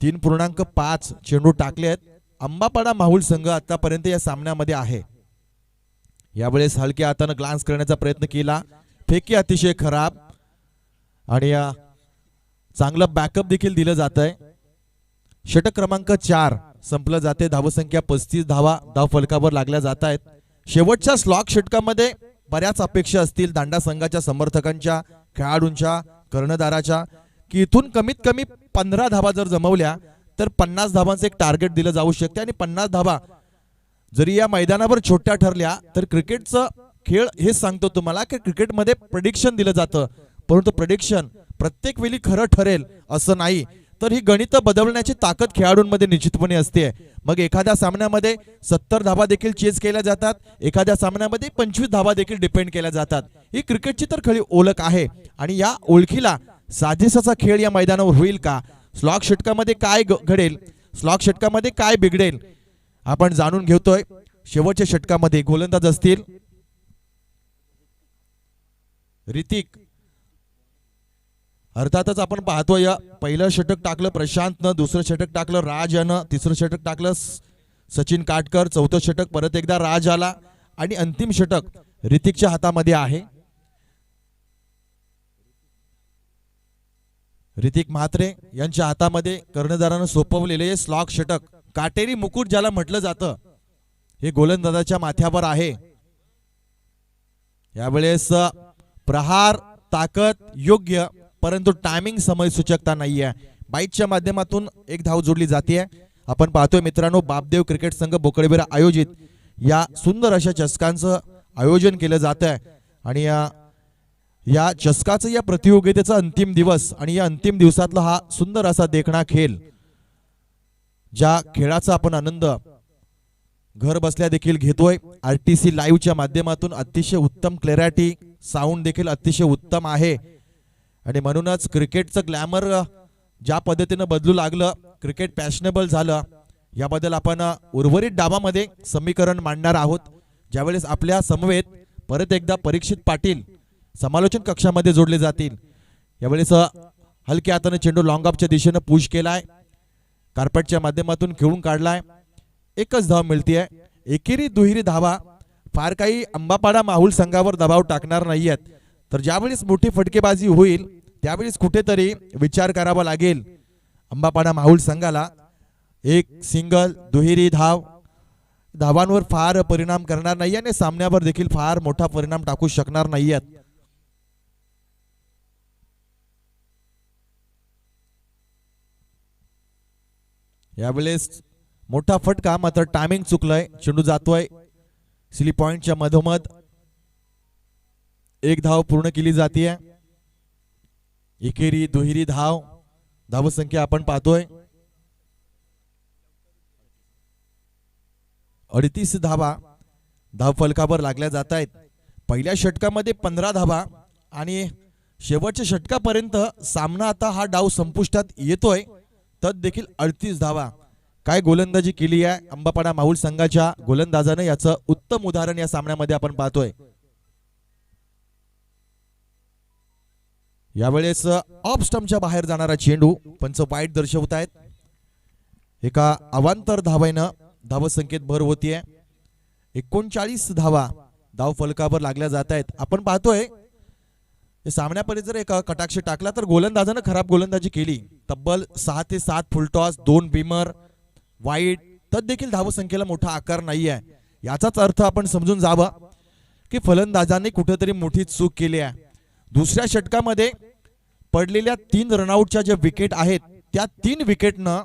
3.5 चेंडू टाकले आहेत. अंबापाडा माहुल संघ आतापर्यंत या सामन्यामध्ये आहे. यावेळेस हलक्या हाताने ग्लान्स करण्याचा प्रयत्न केला, फेकी अतिशय खराब आणि चांगलं बॅकअप देखील दिलं जात आहे. षटक क्रमांक 4 संपलं जाते. धावसंख्या 35 धावा धाव फलकावर लागल्या जात आहेत. शेवटच्या स्लॉक षटकामध्ये बऱ्याच अपेक्षा असतील दांडा संघाच्या समर्थकांच्या, खेळाडूंच्या, कर्णधाराच्या, की इथून कमीत कमी 15 धावा जर जमवल्या तर 50 धावांचं एक टार्गेट दिलं जाऊ शकते. आणि 50 धावा जरी या मैदानावर छोट्या ठरल्या तर क्रिकेटचं खेळ हे सांगतो तुम्हाला की क्रिकेटमध्ये प्रेडिक्शन दिलं जातं, परंतु प्रेडिक्शन प्रत्येक वेळी खरं ठरेल असं नाही. तर ही गणित बदलण्याची ताकद खेळाडूंमध्ये निश्चितपणे असते. मग एखाद्या सामन्यामध्ये 70 धावा देखील चेस केल्या जातात, एखाद्या सामन्यामध्ये 25 धावा देखील डिपेंड केल्या जातात. ही क्रिकेटची तर खरी ओळख आहे आणि या ओळखीला साजेसाचा खेळ या मैदानावर होईल का, स्लॉक षटकामध्ये काय घडेल, स्लॉक षटकामध्ये काय बिघडेल, आपण जाणून घेतोय. शेवटच्या षटकामध्ये गोलंदाज असतील ऋतिक. अर्थातच आपण पाहतोय पहिलं षटक टाकलं प्रशांतनं, दुसरं षटक टाकलं राज यानं, तिसरं षटक टाकलं सचिन काटकर, चौथं षटक परत एकदा राज आला आणि अंतिम षटक ऋतिकच्या हातामध्ये आहे. ऋतिक म्हात्रे यांच्या हातामध्ये कर्णधारानं सोपवलेले स्लॉक षटक, काटेरी मुकुट ज्याला म्हटलं जातं, हे गोलंदाजाच्या माथ्यावर आहे. यावेळेस प्रहार ताकद योग्य, परंतु टायमिंग समय सूचकता नाहीये. बाईटच्या माध्यमातून एक धाव जोडली जाते. आपण पाहतोय मित्रांनो, बापदेव क्रिकेट संघ बोकडेबेरा आयोजित या सुंदर अशा चषकांचं आयोजन केलं जात आहे आणि या चषकाचं या प्रतियोगितेचा अंतिम दिवस आणि या अंतिम दिवसातला हा सुंदर असा देखणा खेळ, ज्या खेळाचा आपण आनंद घर बसल्या देखील घेतोय। RTC लाईव्हच्या माध्यमातून अतिशय उत्तम क्लॅरिटी, साऊंड देखील अतिशय उत्तम आहे आणि म्हणूनच क्रिकेटचं ग्लॅमर ज्या पद्धतीने बदलू लागलं, क्रिकेट फॅशनेबल झालं, याबद्दल आपण उर्वरित डावामध्ये समीकरण मांडणार आहोत। ज्यावेळेस आपल्या समवेत परत एकदा परीक्षित पाटील समालोचन कक्षामध्ये जोडले जातील। यावेळेस हलक्या हाताने चेंडू लॉंग ऑफच्या दिशेने पुश केलाय, कार्पेटच्या माध्यमातून खेळून काढलाय, एकच धाव मिळतीये। एकेरी दुहेरी धावा फार काही अंबापाडा माहुल संघावर दबाव टाकणार नाहीयेत, तर ज्यावेळेस मोठी फटकेबाजी होईल त्यावेळेस कुठेतरी विचार करावा लागेल अंबापाडा माहुल संघाला। एक सिंगल दुहेरी धावांवर फार परिणाम करणार नाही आणि सामन्यावर देखील फार मोठा परिणाम टाकू शकणार नाहीयेत। यावेळेस मोठा फटका, मात्र टायमिंग चुकलंय, चेंडू जातोय स्लिप पॉइंटच्या मधोमध, एक धाव पूर्ण केली जाते। एकेरी दुहेरी धावसंख्या आपण पाहतोय 38 धावा धावफलकावर लागल्या जात आहेत। पहिल्या षटकामध्ये 15 धावा आणि शेवटच्या षटकापर्यंत सामना आता हा डाव संपुष्टात येतोय, तर देखील 38 धावा। काय गोलंदाजी केली आहे अंबापाडा माहुल संघाच्या गोलंदाजाने, याचं उत्तम उदाहरण या सामन्यामध्ये आपण पाहतोय। यावेळेस ऑफ स्टंपच्या बाहेर जाणारा चेंडू पंच वाईट दर्शवत आहेत। एका अवांतर धावेनं धावसंख्येत भर होतीये। 39 धावा धावफलकावर लागल्या जात आहेत। आपण पाहतोय सामन्यापर्यंत जर एक कटाक्ष टाकला तर गोलंदाजानं खराब गोलंदाजी केली, तब्बल 6 ते 7 फुलटॉस, 2 बिमर वाईट, तर देखील धावसंख्येला मोठा आकार नाहीये। याचाच अर्थ आपण समजून जावं की फलंदाजांनी कुठेतरी मोठी चूक केली आहे। दुसऱ्या षटकामध्ये पडलेल्या 3 रनआउटच्या ज्या विकेट आहेत, त्या 3 विकेटनं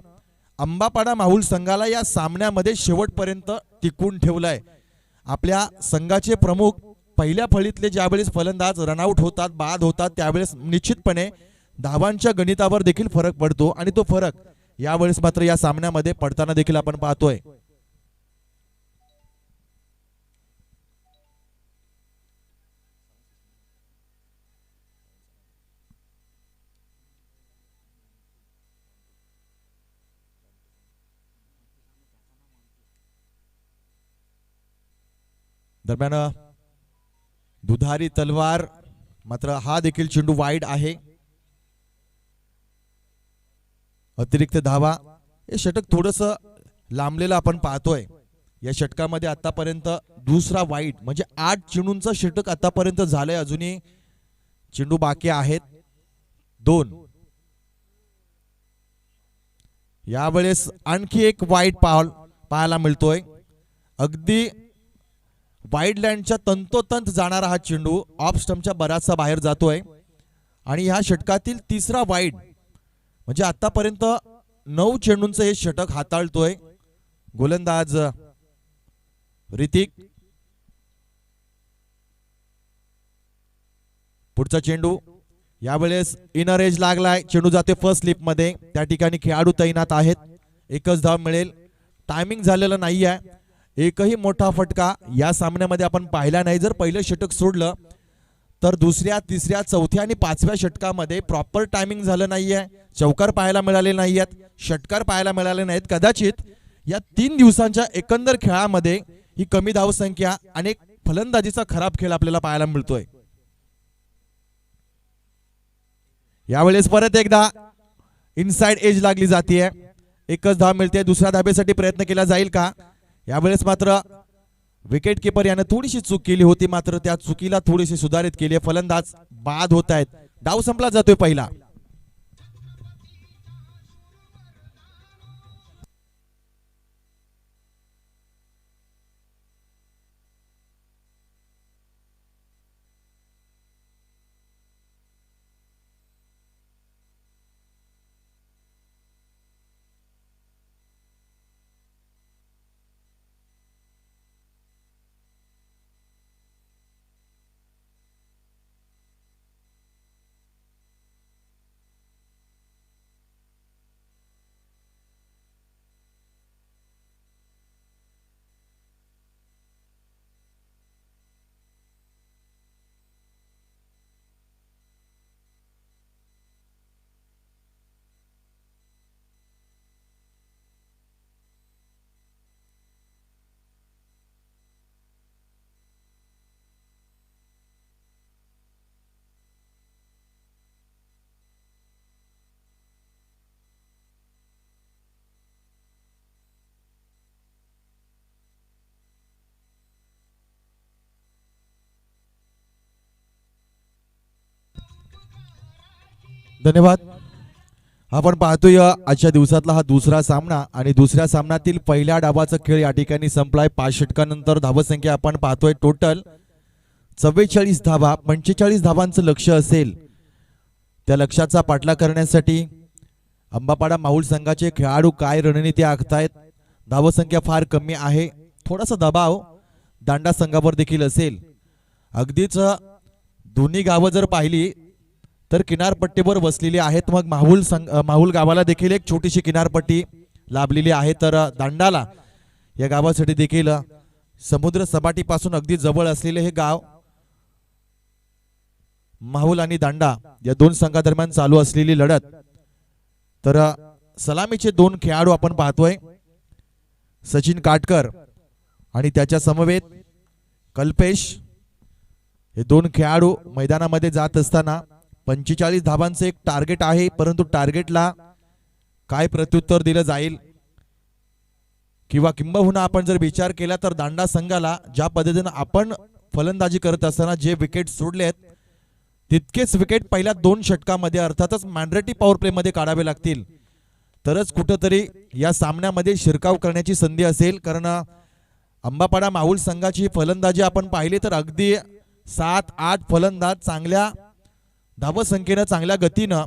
अंबापाडा माहुल संघाला या सामन्यामध्ये शेवटपर्यंत टिकून ठेवलंय। आपल्या संघाचे प्रमुख पहिल्या फळीतले ज्यावेळेस फलंदाज रनआउट होतात, बाद होतात, त्यावेळेस निश्चितपणे धावांच्या गणितावर देखील फरक पडतो आणि तो फरक यावेळेस मात्र या सामन्यामध्ये पडताना देखील आपण पाहतोय। दरम्यान दुधारी तलवार, मात्र हा देखील चेंडू वाईड आहे। अतिरिक्त धावा, हे षटक थोडस लांबलेलं आपण पाहतोय। या षटकामध्ये आतापर्यंत दुसरा वाईड, म्हणजे 8 चेंडूंचं षटक आतापर्यंत झालंय, अजूनही चेंडू बाकी आहेत 2। यावेळेस आणखी एक वाईड पाहायला मिळतोय। अगदी वाईड लँडच्या तंतोतंत जाणारा हा चेंडू ऑफ स्टंपच्या बराचसा बाहेर जातोय आणि ह्या षटकातील तिसरा वाईड, म्हणजे आतापर्यंत 9 चेंडूंचं हे षटक हाताळतोय गोलंदाज ऋतिक। पुढचा चेंडू यावेळेस इनर एज लागलाय, चेंडू जाते फर्स्ट स्लिप मध्ये, त्या ठिकाणी खेळाडू तैनात आहेत, एकच धाव मिळेल, टायमिंग झालेलं नाहीये। एकही मोठा फटका या सामन्यामध्ये आपण पाहिला नाही। जर पहिलं षटक सोडलं तर दुसऱ्या, तिसऱ्या, चौथ्या आणि 5व्या षटकामध्ये प्रॉपर टायमिंग झालं नाहीये, चौकार पाहायला मिळाले नाहीयेत, षटकार पाहायला मिळाले नाहीत। कदाचित या 3 दिवसांच्या एकंदर खेळामध्ये ही कमी धावसंख्या आणि फलंदाजीचा खराब खेळ आपल्याला पाहायला मिळतोय। यावेळेस परत एकदा इनसाइड एज लागली जाते, एकच धाव मिळते। दुसऱ्या धाब्यासाठी प्रयत्न केला जाईल का? यावेळेस मात्र विकेट कीपर याने थोडीशी चूक केली होती, मात्र त्या चुकीला थोडीशी सुधारित केली आहे। फलंदाज बाद होत आहेत, डाव संपला जातोय पहिला। धन्यवाद. आपण पाहतोय आजच्या दिवसातला हा दुसरा सामना आणि दुसऱ्या सामन्यातील पहिल्या डावाचा खेळ या ठिकाणी संपलाय. 5 षटकानंतर धावसंख्या आपण पाहतोय टोटल 44 धावा. 45 धावांचं लक्ष असेल. त्या लक्ष्याचा पाठलाग करण्यासाठी अंबापाडा माहुल संघाचे खेळाडू काय रणनीती आखतायत. धावसंख्या फार कमी आहे. थोडासा दबाव दांडा संघावर देखील असेल. अगदीच दोन्ही गावं जर पाहिली तर किनारपट्टीवर वसलेली आहेत. मग माहुल गावाला देखील एक छोटीशी किनारपट्टी लाभलेली आहे. तर दांडाला या गावासाठी देखील समुद्र सपाटीपासून अगदी जवळ असलेले हे गाव. माहुल आणि दांडा या दोन संघादरम्यान चालू असलेली लढत. तर सलामीचे दोन खेळाडू आपण पाहतोय. सचिन काटकर आणि त्याच्या समवेत कल्पेश. हे दोन खेळाडू मैदानामध्ये जात असताना 45 धावांचे एक टार्गेट आहे. परंतु टार्गेटला काय प्रत्युत्तर दिलं जाईल किंवा किंबहुना आपण जर विचार केला तर दांडा संघाला ज्या पद्धतीने आपण फलंदाजी करत असताना जे विकेट सोडलेत तितकेच विकेट पहिल्या 2 षटकामध्ये अर्थातच मॅन्ड्रेटी पॉवर प्ले मध्ये काढावे लागतील. तरच कुठंतरी या सामन्यामध्ये शिरकाव करण्याची संधी असेल. कारण अंबापाडा माहुल संघाची फलंदाजी आपण पाहिली तर अगदी 7-8 फलंदाज चांगल्या धावसंख्येनं, चांगल्या गतीनं,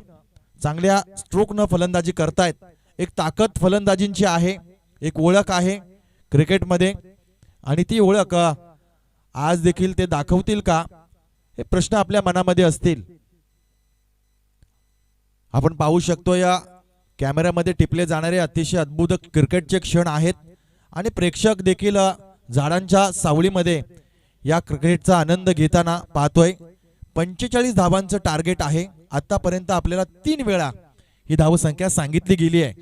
चांगल्या स्ट्रोकनं फलंदाजी करतायत. एक ताकद फलंदाजींची आहे, एक ओळख आहे क्रिकेटमध्ये आणि ती ओळख आज देखील ते दाखवतील का हे प्रश्न आपल्या मनामध्ये असतील. आपण पाहू शकतो या कॅमेऱ्यामध्ये टिपले जाणारे अतिशय अद्भुत क्रिकेटचे क्षण आहेत आणि प्रेक्षक देखील झाडांच्या सावलीमध्ये या क्रिकेटचा आनंद घेताना पाहतोय. 45 धावांचं टार्गेट आहे. आतापर्यंत आपल्याला 3 वेळा ही धावसंख्या सांगितली गेली आहे.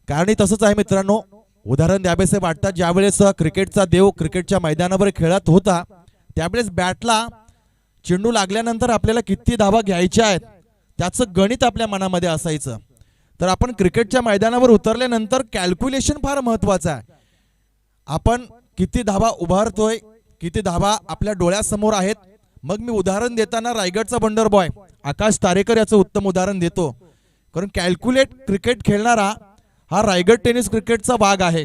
कारण तसंच आहे मित्रांनो. उदाहरण द्यावेसे वाटतात. ज्यावेळेस क्रिकेटचा देव क्रिकेटच्या मैदानावर खेळत होता त्यावेळेस बॅटला चेंडू लागल्यानंतर आपल्याला किती धावा घ्यायच्या आहेत त्याचं गणित आपल्या मनामध्ये असायचं. तर आपण क्रिकेटच्या मैदानावर उतरल्यानंतर कॅल्क्युलेशन फार महत्वाचं आहे. आपण किती धावा उभारतोय, किती धावा आपल्या डोळ्यासमोर आहेत. मग मी उदाहरण देताना रायगडचा वंडर बॉय आकाश तारेकर याचं उत्तम उदाहरण देतो. कारण कॅल्क्युलेट क्रिकेट खेळणारा हा रायगड टेनिस क्रिकेटचा भाग आहे.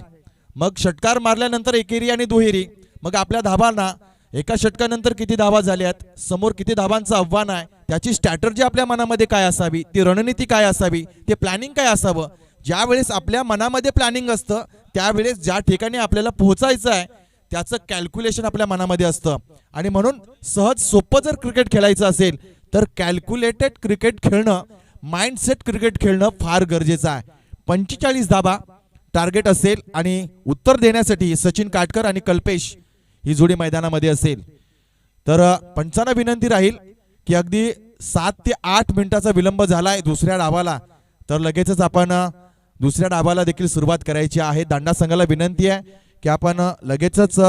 मग षटकार मारल्यानंतर एकेरी आणि दुहेरी, मग आपल्या धावांना एका षटकानंतर किती धावा झाल्यात, समोर किती धावांचं आव्हान आहे, त्याची स्ट्रॅटर्जी आपल्या मनामध्ये काय असावी, ती रणनीती काय असावी, ते प्लॅनिंग काय असावं. ज्यावेळेस आपल्या मनामध्ये प्लॅनिंग असतं त्यावेळेस ज्या ठिकाणी आपल्याला पोहोचायचं आहे त्याचं कॅल्क्युलेशन आपल्या मनामध्ये असतं. आणि म्हणून सहज सोपं जर क्रिकेट खेळायचं असेल तर कॅल्क्युलेटेड क्रिकेट खेळणं, माइंडसेट क्रिकेट खेळणं फार गरजेचं आहे. 45 धावा टार्गेट असेल आणि उत्तर देण्यासाठी सचिन काटकर आणि कल्पेश ही जोडी मैदानामध्ये असेल. तर पंचांना विनंती राहील की अगदी 7 ते 8 मिनिटाचा विलंब झालाय दुसऱ्या डावाला. तर लगेचच आपण दुसऱ्या डावाला देखील सुरुवात करायची आहे. दांडा संघाला विनंती आहे की आपण लगेचच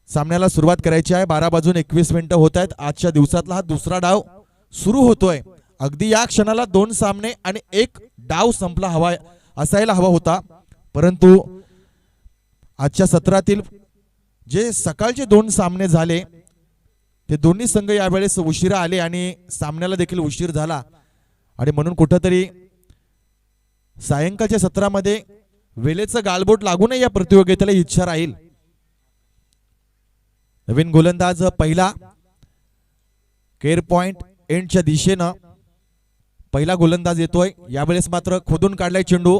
सामन्याला सुरुवात करायची आहे. 12:21 होत आहेत. आजच्या दिवसातला हा दुसरा डाव सुरू होतोय. अगदी या क्षणाला 2 सामने आणि 1 डाव संपला असायला हवा होता. परंतु आजच्या सत्रातील जे सकाळचे 2 सामने झाले ते दोन्ही संघ यावेळेस उशिरा आले आणि सामन्याला देखील उशीर झाला. आणि म्हणून कुठंतरी सायंकाळच्या सत्रामध्ये वेळेचं गालबोट लागू नये या प्रतियोगितेला इच्छा राहील. नवीन गोलंदाज पहिला केअर पॉइंट एंडच्या दिशेनं पहिला गोलंदाज येतोय. यावेळेस मात्र खोदून काढलाय चेंडू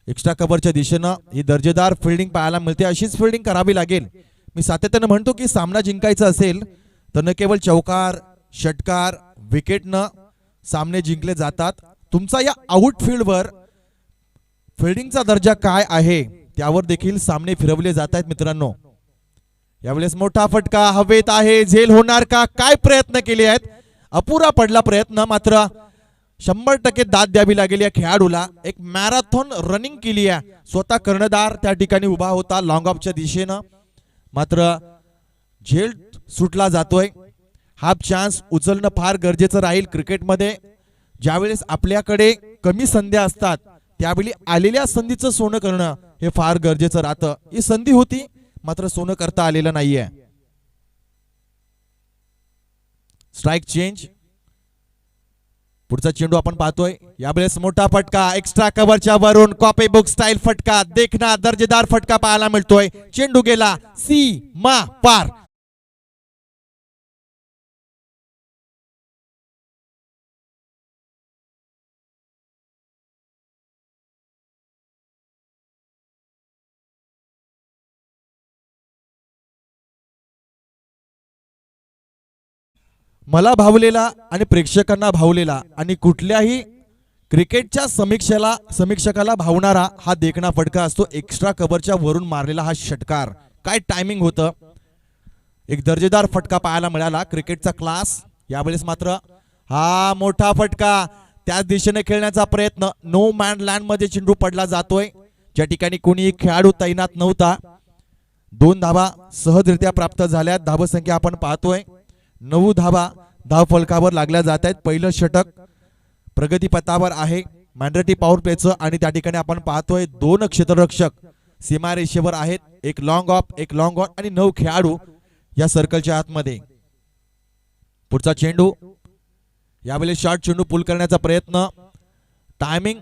एक्स्ट्रा कव्हरच्या दिशेनं. ही दर्जेदार फिल्डिंग पाहायला मिळते. अशीच फिल्डिंग करावी लागेल. मी सातत्याने म्हणतो की सामना जिंकायचा असेल तर न केवळ चौकार, षटकार, विकेटनं सामने जिंकले जातात. तुमचा या आउटफील्डवर फिल्डिंगचा दर्जा काय आहे त्यावर देखील सामने फिरवले जात आहेत मित्रांनो. यावेळेस मोठा फटका हवेत आहे. झेल होणार का? काय प्रयत्न केले आहेत. अपुरा पडला प्रयत्न. मात्र 100% दाद द्यावी लागेल या खेळाडूला. एक मॅरेथॉन रनिंग केली आहे. स्वतः कर्णधार त्या ठिकाणी उभा होता लॉंग ऑफच्या दिशेनं. मात्र झेल सुटला जातोय. हाफ चान्स उचलणं फार गरजेचं राहील क्रिकेटमध्ये. ज्यावेळेस आपल्याकडे कमी संधी असतात त्यावेळी आलेल्या संधीचं सोनं करणं हे फार गरजेचं राहतं. ही संधी होती मात्र सोनं करता आलेलं नाहीये. Strike change. पुढचा चेंडू आपण पाहतोय. यावेळेस मोठा फटका एक्स्ट्रा कव्हरच्या वरून कॉपी बुक स्टाईल फटका, देखना दर्जेदार फटका पाहायला मिळतोय. चेंडू गेला सीमा पार. मला भावलेला आणि प्रेक्षकांना भावलेला आणि कुठल्याही क्रिकेटच्या समीक्षकाला भावणारा हा देखणा फटका असतो. एक्स्ट्रा कव्हरच्या वरून मारलेला हा षटकार. काय टायमिंग होतं. एक दर्जेदार फटका पाहायला मिळाला. क्रिकेटचा क्लास. यावेळेस मात्र हा मोठा फटका त्याच दिशेने खेळण्याचा प्रयत्न. नो मॅन लँड मध्ये चेंडू पडला जातोय. ज्या ठिकाणी कोणी खेळाडू तैनात नव्हता. 2 धावा सहजरित्या प्राप्त झाल्या. धावसंख्या आपण पाहतोय 9 धावा धाव फलकावर लागल्या जात आहेत. पहिलं षटक प्रगतीपथावर आहे मॅन्डेटरी पॉवर प्लेचं आणि त्या ठिकाणी आपण पाहतोय 2 क्षेत्ररक्षक सीमारेषेवर आहेत. एक लॉंग ऑफ, एक लॉंग ऑन आणि 9 खेळाडू या सर्कलच्या आतमध्ये. पुढचा चेंडू. यावेळेस शॉर्ट चेंडू पुल करण्याचा प्रयत्न. टायमिंग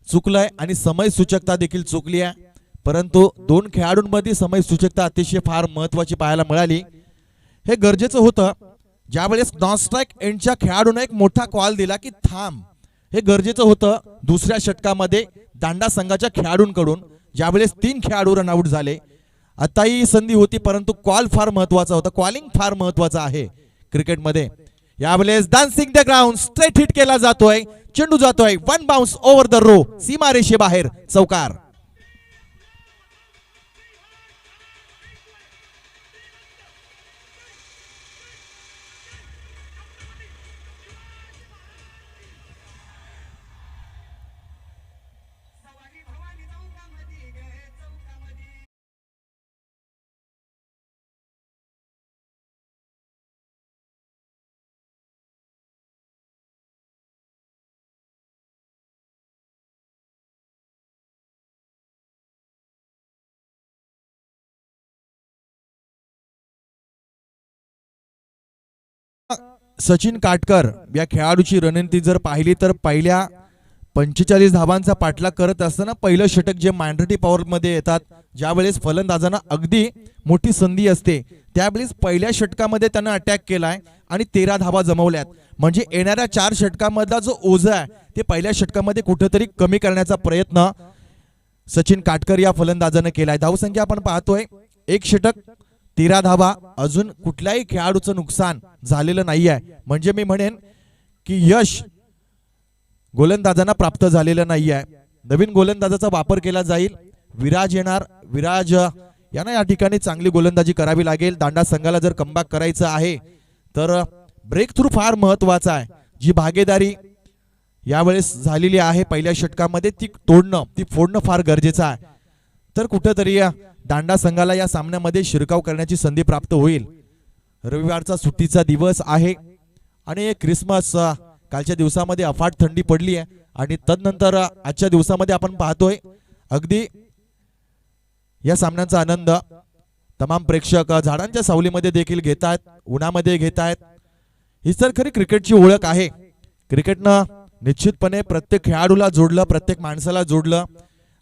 चुकलंय आणि समय सूचकता देखील चुकली आहे. परंतु 2 खेळाडूंमध्ये समय सूचकता अतिशय फार महत्वाची पाहायला मिळाली. हे गरजेचं होतं. ज्यावेळेस नॉन स्ट्राइक एंडच्या खेळाडूने एक मोठा कॉल दिला की थांब, हे गरजेचं होतं. दुसऱ्या षटकामध्ये दांडा संघाच्या खेळाडूंकडून ज्यावेळेस 3 खेळाडू रनआउट झाले. आताही संधी होती परंतु कॉल फार महत्वाचा होता. कॉलिंग फार महत्वाचं आहे क्रिकेटमध्ये. यावेळेस dancing the ground straight hit केला जातोय. चेंडू जातोय 1 बाउन्स ओव्हर द रो, सीमारेषे बाहेर, चौकार. सचिन काटकर या खेळाडूची रणनीती जर पाहिली तर पहिल्या 45 धावांचा पाठलाग करत असताना पहिलं षटक जे मॅन्डेटरी पॉवर मध्ये येतात, ज्यावेळेस फलंदाजांना अगदी मोठी संधी असते, त्यावेळेस पहिल्या षटकामध्ये त्यांना अटॅक केलाय आणि 13 धावा जमवल्यात. म्हणजे येणाऱ्या 4 षटकामधला जो ओझा आहे ते पहिल्या षटकामध्ये कुठेतरी कमी करण्याचा प्रयत्न सचिन काटकर या फलंदाजाने केलाय. धावसंख्या आपण पाहतोय 1 षटक 13 धावा. अजून कुठल्याही खेळाडूचं नुकसान झालेलं नाही आहे. म्हणजे मी म्हणेन की यश गोलंदाजांना प्राप्त झालेलं नाही आहे. नवीन गोलंदाजाचा वापर केला जाईल. विराज येणार. विराज यांना या ठिकाणी चांगली गोलंदाजी करावी लागेल. दांडा संघाला जर कमबॅक करायचं आहे तर ब्रेक थ्रू फार महत्वाचा आहे. जी भागीदारी यावेळेस झालेली आहे पहिल्या षटकामध्ये ती फोडणं फार गरजेचं आहे. तर कुठेतरी दांडा संघाला या सामन्यामध्ये शिरकाव करण्याची संधी प्राप्त होईल. रविवारचा सुट्टीचा दिवस आहे आणि क्रिसमस कालच्या दिवसामध्ये अफाट थंडी पडली आहे आणि तदनंतर आजच्या दिवसामध्ये आपण पाहतोय अगदी या सामन्यांचा आनंद तमाम प्रेक्षक झाडांच्या सावलीमध्ये देखील घेत आहेत, उन्हामध्ये घेत आहेत. ही तर खरी क्रिकेटची ओळख आहे. क्रिकेटनं निश्चितपणे प्रत्येक खेळाडूला जोडलं, प्रत्येक माणसाला जोडलं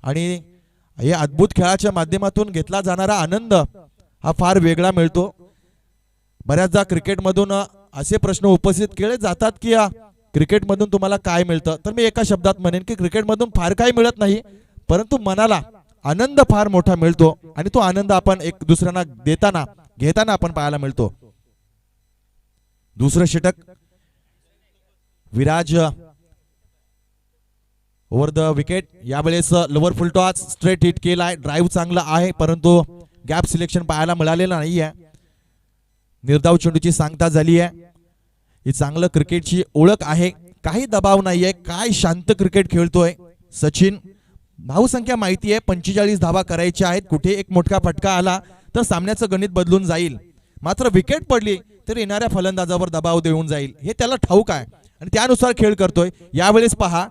आणि या अद्भुत खेळाच्या माध्यमातून घेतला जाणारा आनंद हा फार वेगळा मिळतो. बऱ्याचदा क्रिकेटमधून असे प्रश्न उपस्थित केले जातात की क्रिकेटमधून तुम्हाला काय मिळतं. तर मी एका शब्दात म्हणेन की क्रिकेटमधून फार काही मिळत नाही, परंतु मनाला आनंद फार मोठा मिळतो आणि तो आनंद आपण एक दुसऱ्यांना देताना घेताना आपण पाहायला मिळतो. दुसरं षटक विराज ओव्हर द विकेट. यावेळेस लोअर फुल टॉस स्ट्रेट हिट केलाय. ड्राईव्ह चांगला आहे परंतु गॅप सिलेक्शन पाहायला मिळालेलं नाहीये. निर्धाव चेंडूची सांगता झाली आहे. ही चांगलं क्रिकेटची ओळख आहे. काही दबाव नाहीये. काय शांत क्रिकेट खेळतोय सचिन. धावसंख्या माहिती आहे 45 धावा करायच्या आहेत. कुठे एक मोठा फटका आला तर सामन्याचं गणित बदलून जाईल. मात्र विकेट पडली तर येणाऱ्या फलंदाजावर दबाव देऊन जाईल हे त्याला ठाऊक आहे आणि त्यानुसार खेळ करतोय. यावेळेस पहा,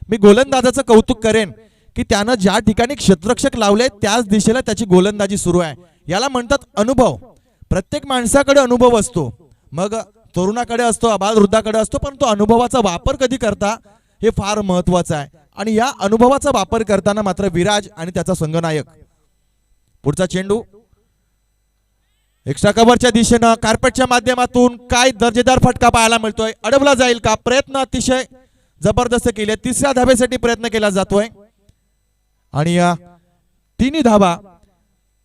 मी गोलंदाजाचं कौतुक करेन की त्यानं ज्या ठिकाणी क्षेत्ररक्षक लावले त्याच दिशेला त्याची गोलंदाजी सुरू आहे. याला म्हणतात अनुभव. प्रत्येक माणसाकडे अनुभव असतो. मग तरुणाकडे असतो, आबालवृद्धाकडे असतो, पण तो अनुभवाचा वापर कधी करता हे फार महत्वाचं आहे. आणि या अनुभवाचा वापर करताना मात्र विराज आणि त्याचा संघनायक. पुढचा चेंडू एक्स्ट्रा कव्हरच्या दिशेनं कार्पेटच्या माध्यमातून काय दर्जेदार फटका पाहायला मिळतोय. अडवला जाईल का? प्रयत्न अतिशय जबरदस्त केले. तिसऱ्या धाब्यासाठी प्रयत्न केला जातोय आणि या तिन्ही धाबा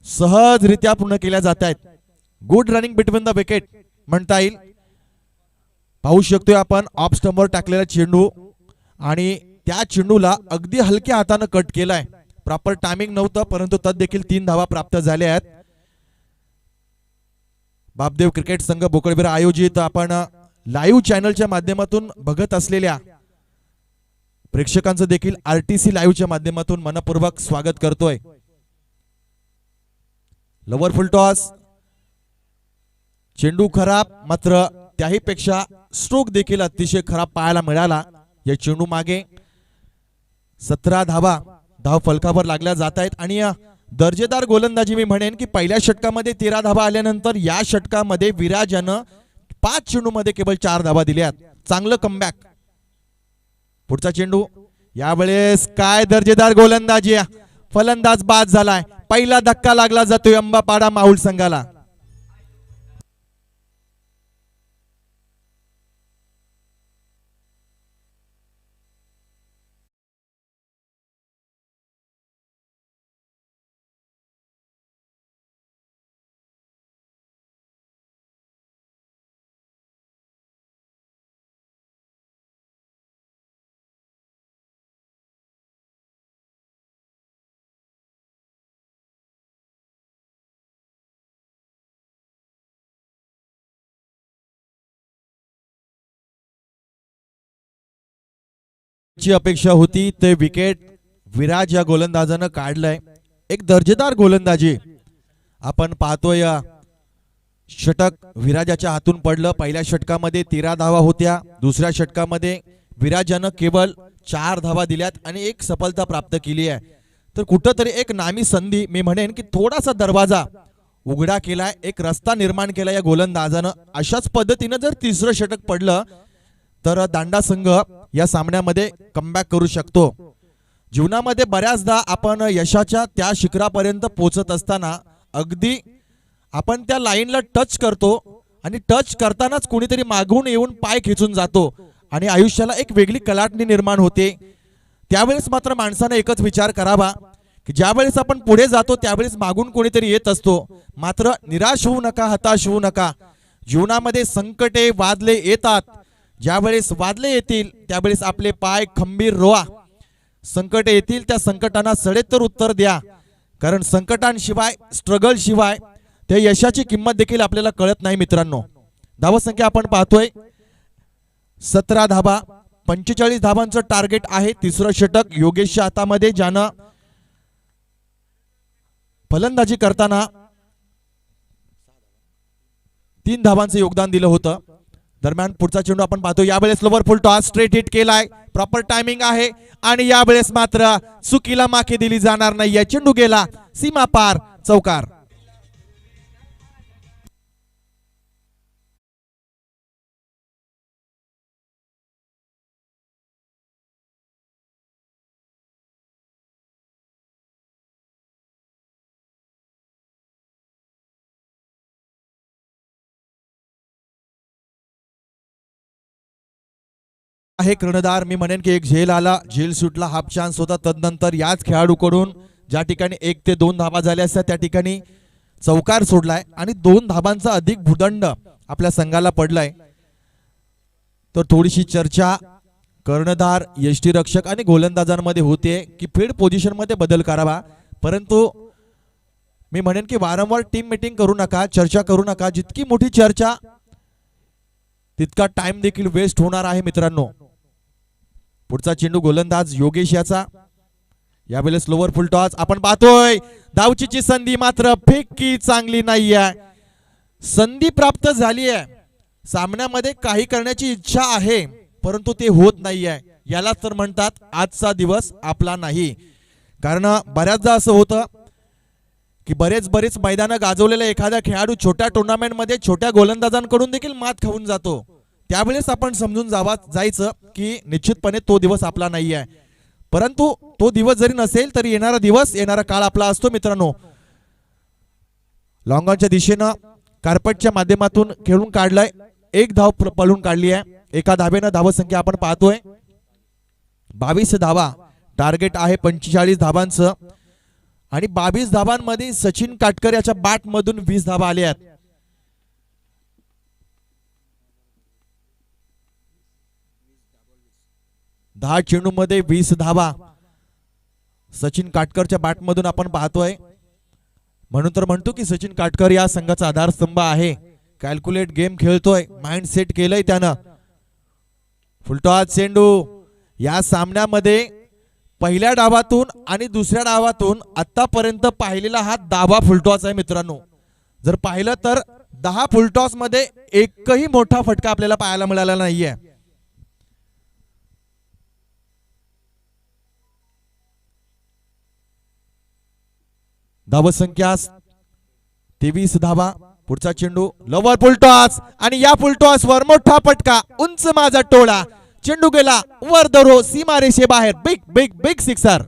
सहजरित्या पूर्ण केल्या जात आहेत. Good running between the wicket म्हणता येईल. पाहू शकतोय आपण ऑफ स्टंपवर टाकलेला चेंडू आणि त्या चेंडूला अगदी हलक्या हाताने कट केलाय. प्रॉपर टायमिंग नव्हतं, परंतु तद देखील 3 धावा प्राप्त झाल्या आहेत. बापदेव क्रिकेट संघ बोकडबिर आयोजित आपण लाईव्ह चॅनलच्या माध्यमातून बघत असलेल्या प्रेक्षकांचं देखील आरटीसी लाईव्हच्या माध्यमातून मनपूर्वक स्वागत करतोय. लवर फुल टॉस, चेंडू खराब, मात्र त्याही पेक्षा स्ट्रोक देखील अतिशय खराब पाहायला मिळाला. या चेंडू मागे 17 धावा धाव फलकावर लागल्या जात आहेत आणि दर्जेदार गोलंदाजी मी म्हणेन की पहिल्या षटकामध्ये 13 धावा आल्यानंतर या षटकामध्ये विराज यानं 5 चेंडूमध्ये केवळ 4 धावा दिल्यात. चांगलं कमबॅक. पुढचा चेंडू, यावेळेस काय दर्जेदार गोलंदाजी. फलंदाज बाद झालाय. पहिला धक्का लागला जातोय अंबापाडा माहुल संघाला. ची अपेक्षा होती ते विकेट विराज या गोलंदाजानं काढलंय. एक दर्जेदार गोलंदाजी आपण पाहतोय. षटक विराजाच्या हातून पडलं. पहिल्या षटकामध्ये 13 धावा होत्या. दुसऱ्या षटकामध्ये विराजानं केवळ 4 धावा दिल्यात आणि एक सफलता प्राप्त केली आहे. तर कुठंतरी एक नामी संधी मी म्हणेन की थोडासा दरवाजा उघडा केलाय, एक रस्ता निर्माण केला या गोलंदाजानं. अशाच पद्धतीनं जर तिसरं षटक पडलं तर दांडा संघ या सामन्यामध्ये कमबॅक करू शकतो. जीवनामध्ये बऱ्याचदा आपण यशाच्या त्या शिखरापर्यंत पोहोचत असताना अगदी आपण त्या लाईनला टच करतो आणि टच करतानाच कोणीतरी मागून येऊन पाय खेचून जातो आणि आयुष्याला एक वेगळी कलाटणी निर्माण होते. त्यावेळेस मात्र माणसाने एकच विचार करावा की ज्यावेळेस आपण पुढे जातो त्यावेळेस मागून कोणीतरी येत असतो. मात्र निराश होऊ नका, हताश होऊ नका. जीवनामध्ये संकटे वादले येतात. ज्यावेळेस वादले येतील त्यावेळेस आपले पाय खंबीर रोवा. संकटे येतील, त्या संकटांना सडेतोड उत्तर द्या. कारण संकटांशिवाय, स्ट्रगल शिवाय त्या यशाची किंमत देखील आपल्याला कळत नाही मित्रांनो. धावसंख्या आपण पाहतोय 17 धावा, 45 धावांचं टार्गेट आहे. तिसरं षटक योगेशच्या हातामध्ये, ज्यानं फलंदाजी करताना 3 धावांचं योगदान दिलं होतं. दरम्यान पुढचा चेंडू आपण पाहतो. यावेळेस लोवर फुल टॉस स्ट्रेट हिट केलाय. प्रॉपर टायमिंग आहे आणि यावेळेस मात्र चुकीला मागे दिली जाणार नाही. या चेंडू गेला सीमा पार, चौकार. आहे कर्णधार. मी म्हणेन की एक झेल आला, झेल सुटला, हाफ चान्स होता. तदनंतर याच खेळाडूकडून ज्या ठिकाणी 1 ते 2 धावा झाल्या असत्या त्या ठिकाणी चौकार सोडलाय आणि 2 धावांचा अधिक भूदंड आपल्या संघाला पडलाय. तर थोडीशी चर्चा कर्णधार, यष्टीरक्षक आणि गोलंदाजांमध्ये होते की फील्ड पोझिशन मध्ये बदल करावा. परंतु मी म्हणेन की वारंवार टीम मीटिंग करू नका, चर्चा करू नका. जितकी मोठी चर्चा तितका टाइम देखील वेस्ट होणार आहे मित्रांनो. पुढचा चेंडू गोलंदाज योगेश याचा. यावेळेस लोवर फुल टॉस आपण पाहतोय. धावचीची संधी मात्र फेकी चांगली नाहीये. संधी प्राप्त झाली आहे, सामन्यामध्ये काही करण्याची इच्छा आहे, परंतु ते होत नाहीये. याला तर म्हणतात आजचा दिवस आपला नाही. कारण बऱ्याचदा असं होतं की बरेच मैदानं गाजवलेला एखादा खेळाडू छोट्या टुर्नामेंटमध्ये छोट्या गोलंदाजांकडून देखील मात खाऊन जातो, त्यावेळेस आपण समजून जायचं की निश्चितपणे तो दिवस आपला नाही आहे. परंतु तो दिवस जरी नसेल तरी येणारा दिवस, येणारा काळ आपला असतो मित्रांनो. लॉंगॉनच्या दिशेनं कार्पेटच्या माध्यमातून खेळून काढलाय, एक धाव पळून काढली आहे. एका धावेनं धावसंख्या आपण पाहतोय 22 धावा, टार्गेट आहे 45 धावांचं आणि 22 धावांमध्ये सचिन काटकर याच्या बॅट मधून 20 धावा आल्या आहेत. दहा चेंडू मध्ये 20 धावा सचिन काटकरच्या बॅट मधून आपण पाहतोय. म्हणून तर म्हणतो की सचिन काटकर या संघाचा आधारस्तंभ आहे. कॅल्क्युलेट गेम खेळतोय, माइंड सेट केलंय त्यानं. फुलटॉस चेंडू. या सामन्यामध्ये पहिल्या डावातून आणि दुसऱ्या डावातून आतापर्यंत पाहिलेला हा 10वा फुलटॉस आहे मित्रांनो. जर पाहिलं तर 10 फुलटॉस मध्ये एकही मोठा फटका आपल्याला पाहायला मिळाला नाहीये. धावसंख्या 23 धावा. पुढचा चेंडू लवर फुलटॉस आणि या फुलटॉस वर मोठा फटका. उंच माझा टोळा, चेंडू गेला वर धरो सीमारेषे बाहेर. Big big big sixer.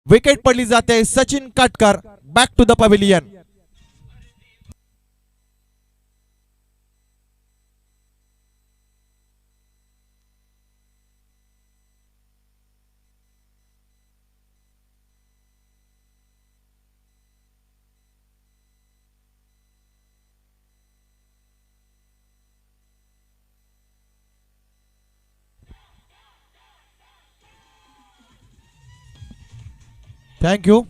Wicket पडली जाते. Sachin Katkar back to the pavilion. Thank you.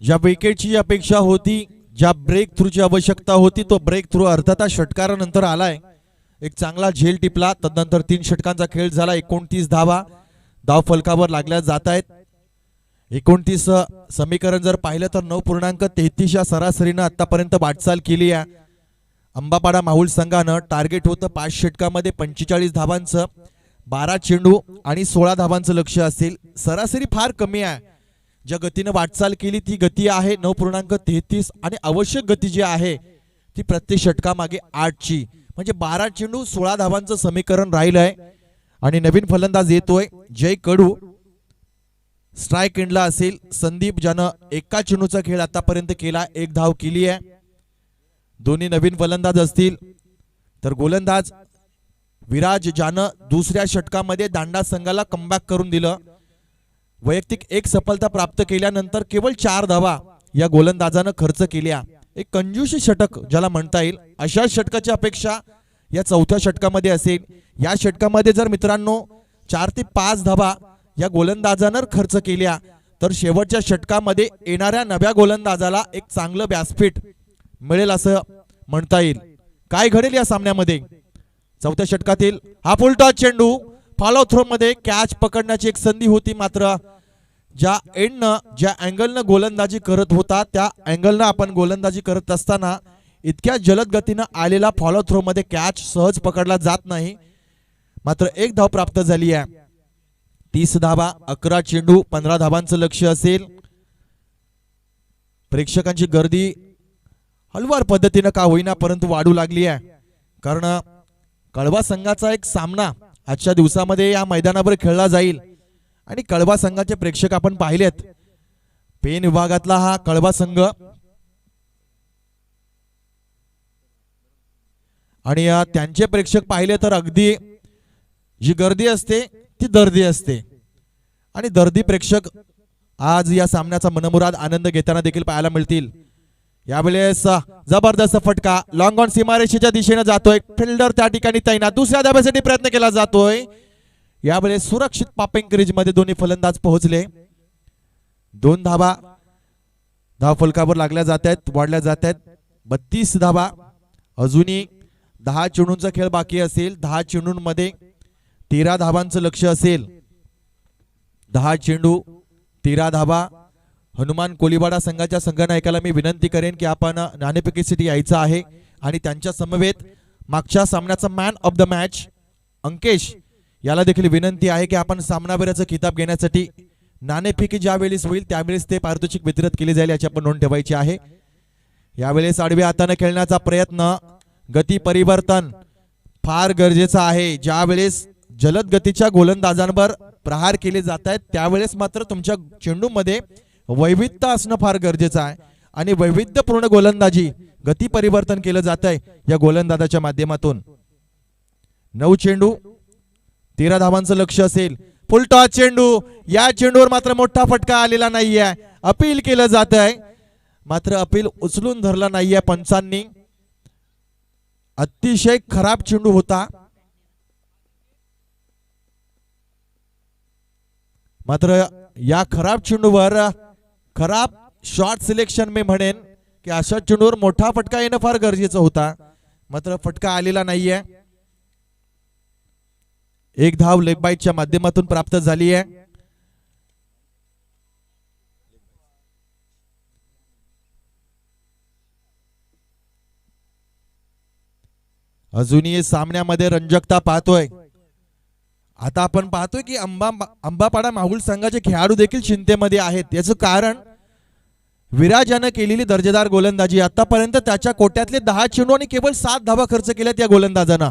ज्या विकेटची अपेक्षा होती, ज्या ब्रेक थ्रूची आवश्यकता होती, तो ब्रेक थ्रू अर्धा तास षटकारानंतर आलाय. एक चांगला झेल टिपला. तदनंतर 3 षटकांचा खेळ झाला. 29 धावा धाव फलकावर लागल्या जात आहेत. 29 समीकरण जर पाहिलं तर 9.33 या सरासरीनं आतापर्यंत वाटचाल केली आहे. अंबापाडा माहुल संघानं टार्गेट होतं 5 षटकामध्ये 45 धावांचं. 12 चेंडू आणि 16 धावांचं लक्ष असेल. सरासरी फार कमी आहे. ज्या गतीने वाटचाल केली ती गती आहे 9.33 आणि आवश्यक गती जी आहे ती प्रत्येक षटकामागे 8 ची, म्हणजे 12 चेंडू 16 धावांचं समीकरण राहिलंय. आणि नवीन फलंदाज येतोय जय कडू. स्ट्राइक एंडला असेल संदीप, ज्यानं एका चेंडूचा खेळ आतापर्यंत केला, 1 धाव केली आहे. दोन्ही नवीन फलंदाज असतील. तर गोलंदाज विराज, ज्यानं दुसऱ्या षटकामध्ये दांडा संघाला कमबॅक करून दिलं. वैयक्तिक 1 सफलता प्राप्त केल्यानंतर केवळ 4 धावा या गोलंदाजानं खर्च केल्या. एक कंजूस षटक ज्याला म्हणता येईल, अशा षटकाची अपेक्षा या चौथ्या षटकामध्ये असेल. या षटकामध्ये जर मित्रांनो 4 ते 5 धावा या गोलंदाजानं खर्च केल्या तर शेवटच्या षटकामध्ये येणाऱ्या नव्या गोलंदाजाला एक चांगलं व्यासपीठ मिळेल असं म्हणता येईल. काय घडेल या सामन्यामध्ये? चौथ्या षटकातील हा फुलटॉस चेंडू फॉलो थ्रो मध्ये कॅच पकडण्याची एक संधी होती, मात्र ज्या एंडनं ज्या अँगलनं गोलंदाजी करत होता त्या अँगलनं आपण गोलंदाजी करत असताना इतक्या जलद गतीनं आलेला फॉलो थ्रो मध्ये कॅच सहज पकडला जात नाही. मात्र एक धाव प्राप्त झाली आहे. 30 धावा, 11 चेंडू, 15 धावांचं लक्ष असेल. प्रेक्षकांची गर्दी हलवार पद्धतीनं का होईना परंतु वाढू लागली आहे. कारण कळवा संघाचा एक सामना आजच्या दिवसामध्ये या मैदानावर खेळला जाईल आणि कळवा संघाचे प्रेक्षक आपण पाहिलेत. पेन विभागातला हा कळवा संघ आणि त्यांचे प्रेक्षक पाहिले तर अगदी जी गर्दी असते ती दर्दी असते आणि दर्दी प्रेक्षक आज या सामन्याचा मनमुराद आनंद घेताना देखील पाहायला मिळतील. यावेळेस जबरदस्त फटका लॉंग ऑन सीमारेषेच्या दिशेने जातोय. फिल्डर त्या ठिकाणी तैनात. दुसऱ्या धाब्यासाठी प्रयत्न केला जातोय. यावेळेस सुरक्षित पॉपिंग क्रीज मध्ये दोन्ही फलंदाज पोहोचले. 2 धावा धाव फलकावर लागल्या जात आहेत, वाढल्या जात आहेत. 32 धावा. अजूनही 10 चेंडूंचा खेळ बाकी असेल. 10 चेंडूंमध्ये 13 धावांचं लक्ष असेल. 10 चेंडू 13 धावा. हनुमान कोलीवाडा संघाच्या संघनायकाला मी विनंती करेन की आपण नाणेफेकीसाठी यायचं आहे आणि त्यांच्या समवेत मागच्या सामन्याचा man of the match Ankesh याला देखील विनंती आहे की आपण सामनावीराचा किताब घेण्यासाठी नाणेफेकी ज्यावेळेस होईल त्यावेळेस ते पारितोषिक वितरित केले जाईल याची आपण नोंद ठेवायची आहे. यावेळेस आडव्या हाताने खेळण्याचा प्रयत्न, गती परिवर्तन फार गरजेचं आहे. ज्यावेळेस जलद गतीच्या गोलंदाजांवर प्रहार केले जात आहेत त्यावेळेस मात्र तुमच्या चेंडूमध्ये वैविध्य असणं फार गरजेचं आहे आणि वैविध्यपूर्ण गोलंदाजी गती परिवर्तन केलं जात आहे या गोलंदाजाच्या माध्यमातून. 9 चेंडू 13 धावांचं लक्ष असेल. फुलटॉस चेंडू. या चेंडूवर मात्र मोठा फटका आलेला नाहीये. अपील केलं जात आहे मात्र अपील उचलून धरला नाहीये पंचांनी. अतिशय खराब चेंडू होता मात्र या खराब चेंडूवर खराब शॉट सिलेक्शन मी म्हणेन की अशा चेंडूवर मोठा फटका येणं फार गरजेचं होता मात्र फटका आलेला नाहीये. एक धाव लेग बाईटच्या माध्यमातून प्राप्त झाली आहे. अजूनही सामन्यामध्ये रंजकता पाहतोय. आता आपण पाहतोय की अंबापाडा माहुल संघाचे खेळाडू देखील चिंतेमध्ये आहेत. याचं कारण विराज यानं केलेली दर्जेदार गोलंदाजी. आतापर्यंत त्याच्या कोट्यातले 10 चेंडू आणि केवळ 7 धावा खर्च केल्यात या गोलंदाजानं.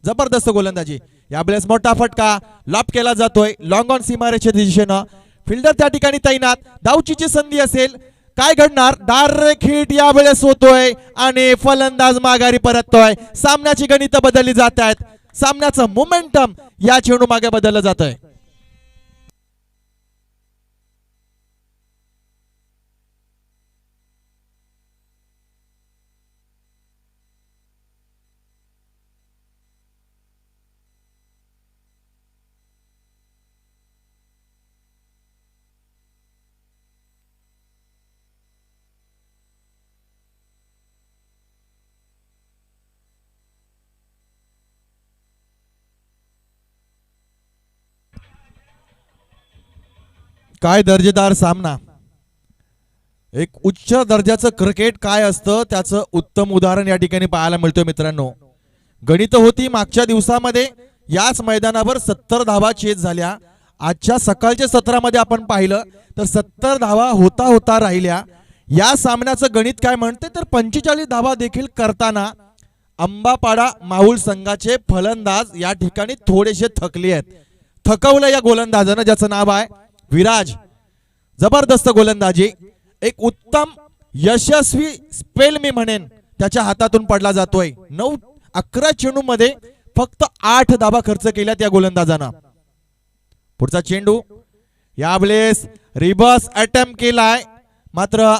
जबरदस्त गोलंदाजी. यावेळेस मोठा फटका लॉप केला जातोय लॉंग ऑन सीमारेषेच्या दिशेनं. फिल्डर त्या ठिकाणी तैनात. धावचीची संधी असेल. काय घडणार? डायरेक्ट हिट यावेळेस होतोय आणि फलंदाज माघारी परततोय. सामन्याची गणितं बदलली जात आहेत. सामन्याचं मोमेंटम या चेंडू मागे बदललं जात आहे. काय दर्जेदार सामना. एक उच्च दर्जाचं क्रिकेट काय असतं त्याचं उत्तम उदाहरण या ठिकाणी पाहायला मिळतोय मित्रांनो. गणित होती मागच्या दिवसामध्ये याच मैदानावर 70 धावा चेज झाल्या. आजच्या सकाळच्या सत्रामध्ये आपण पाहिलं तर 70 धावा होता होता राहिल्या. या सामन्याचं गणित काय म्हणते तर 45 धावा देखील करताना अंबापाडा माहुल संघाचे फलंदाज या ठिकाणी थोडेसे थकले आहेत. थकवलं या गोलंदाजानं ज्याचं नाव आहे विराज. जबरदस्त गोलंदाजी. एक उत्तम यशस्वी स्पेल मी म्हणेन त्याच्या हातातून पडला जातोय. 9-11 चेंडू मध्ये फक्त 8 धावा खर्च केल्यात या गोलंदाजानं. पुढचा चेंडू. यावेळेस रिव्हर्स अटेम्प्ट केलाय मात्र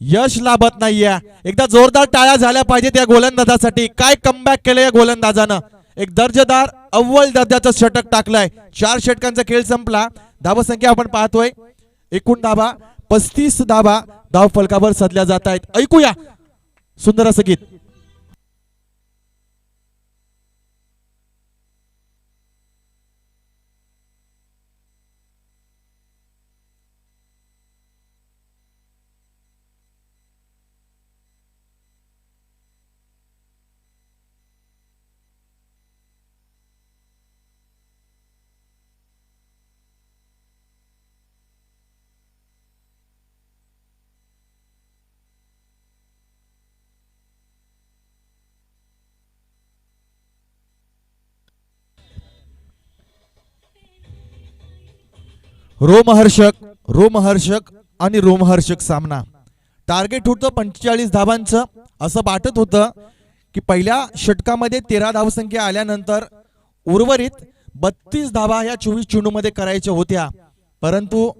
यश लाभत नाहीये. एकदा जोरदार टाळ्या झाल्या पाहिजेत या गोलंदाजासाठी. काय कमबॅक केलं या गोलंदाजानं. एक दर्जेदार अव्वल दर्जाचं षटक टाकलंय. 4 षटकांचा खेळ संपला. धावसंख्या आपण पाहतोय एकूण धावा 35 धावा धाव फलकावर सदल्या जात आहेत. ऐकूया सुंदर असं गीत. रोमहर्षक आणि रोमहर्षक सामना. टार्गेट होतं 45 धावांचं. असं वाटत होतं की पहिल्या षटकामध्ये 13 धावसंख्या आल्यानंतर उर्वरित 32 धावा या 24 चेंडूमध्ये करायच्या होत्या, परंतु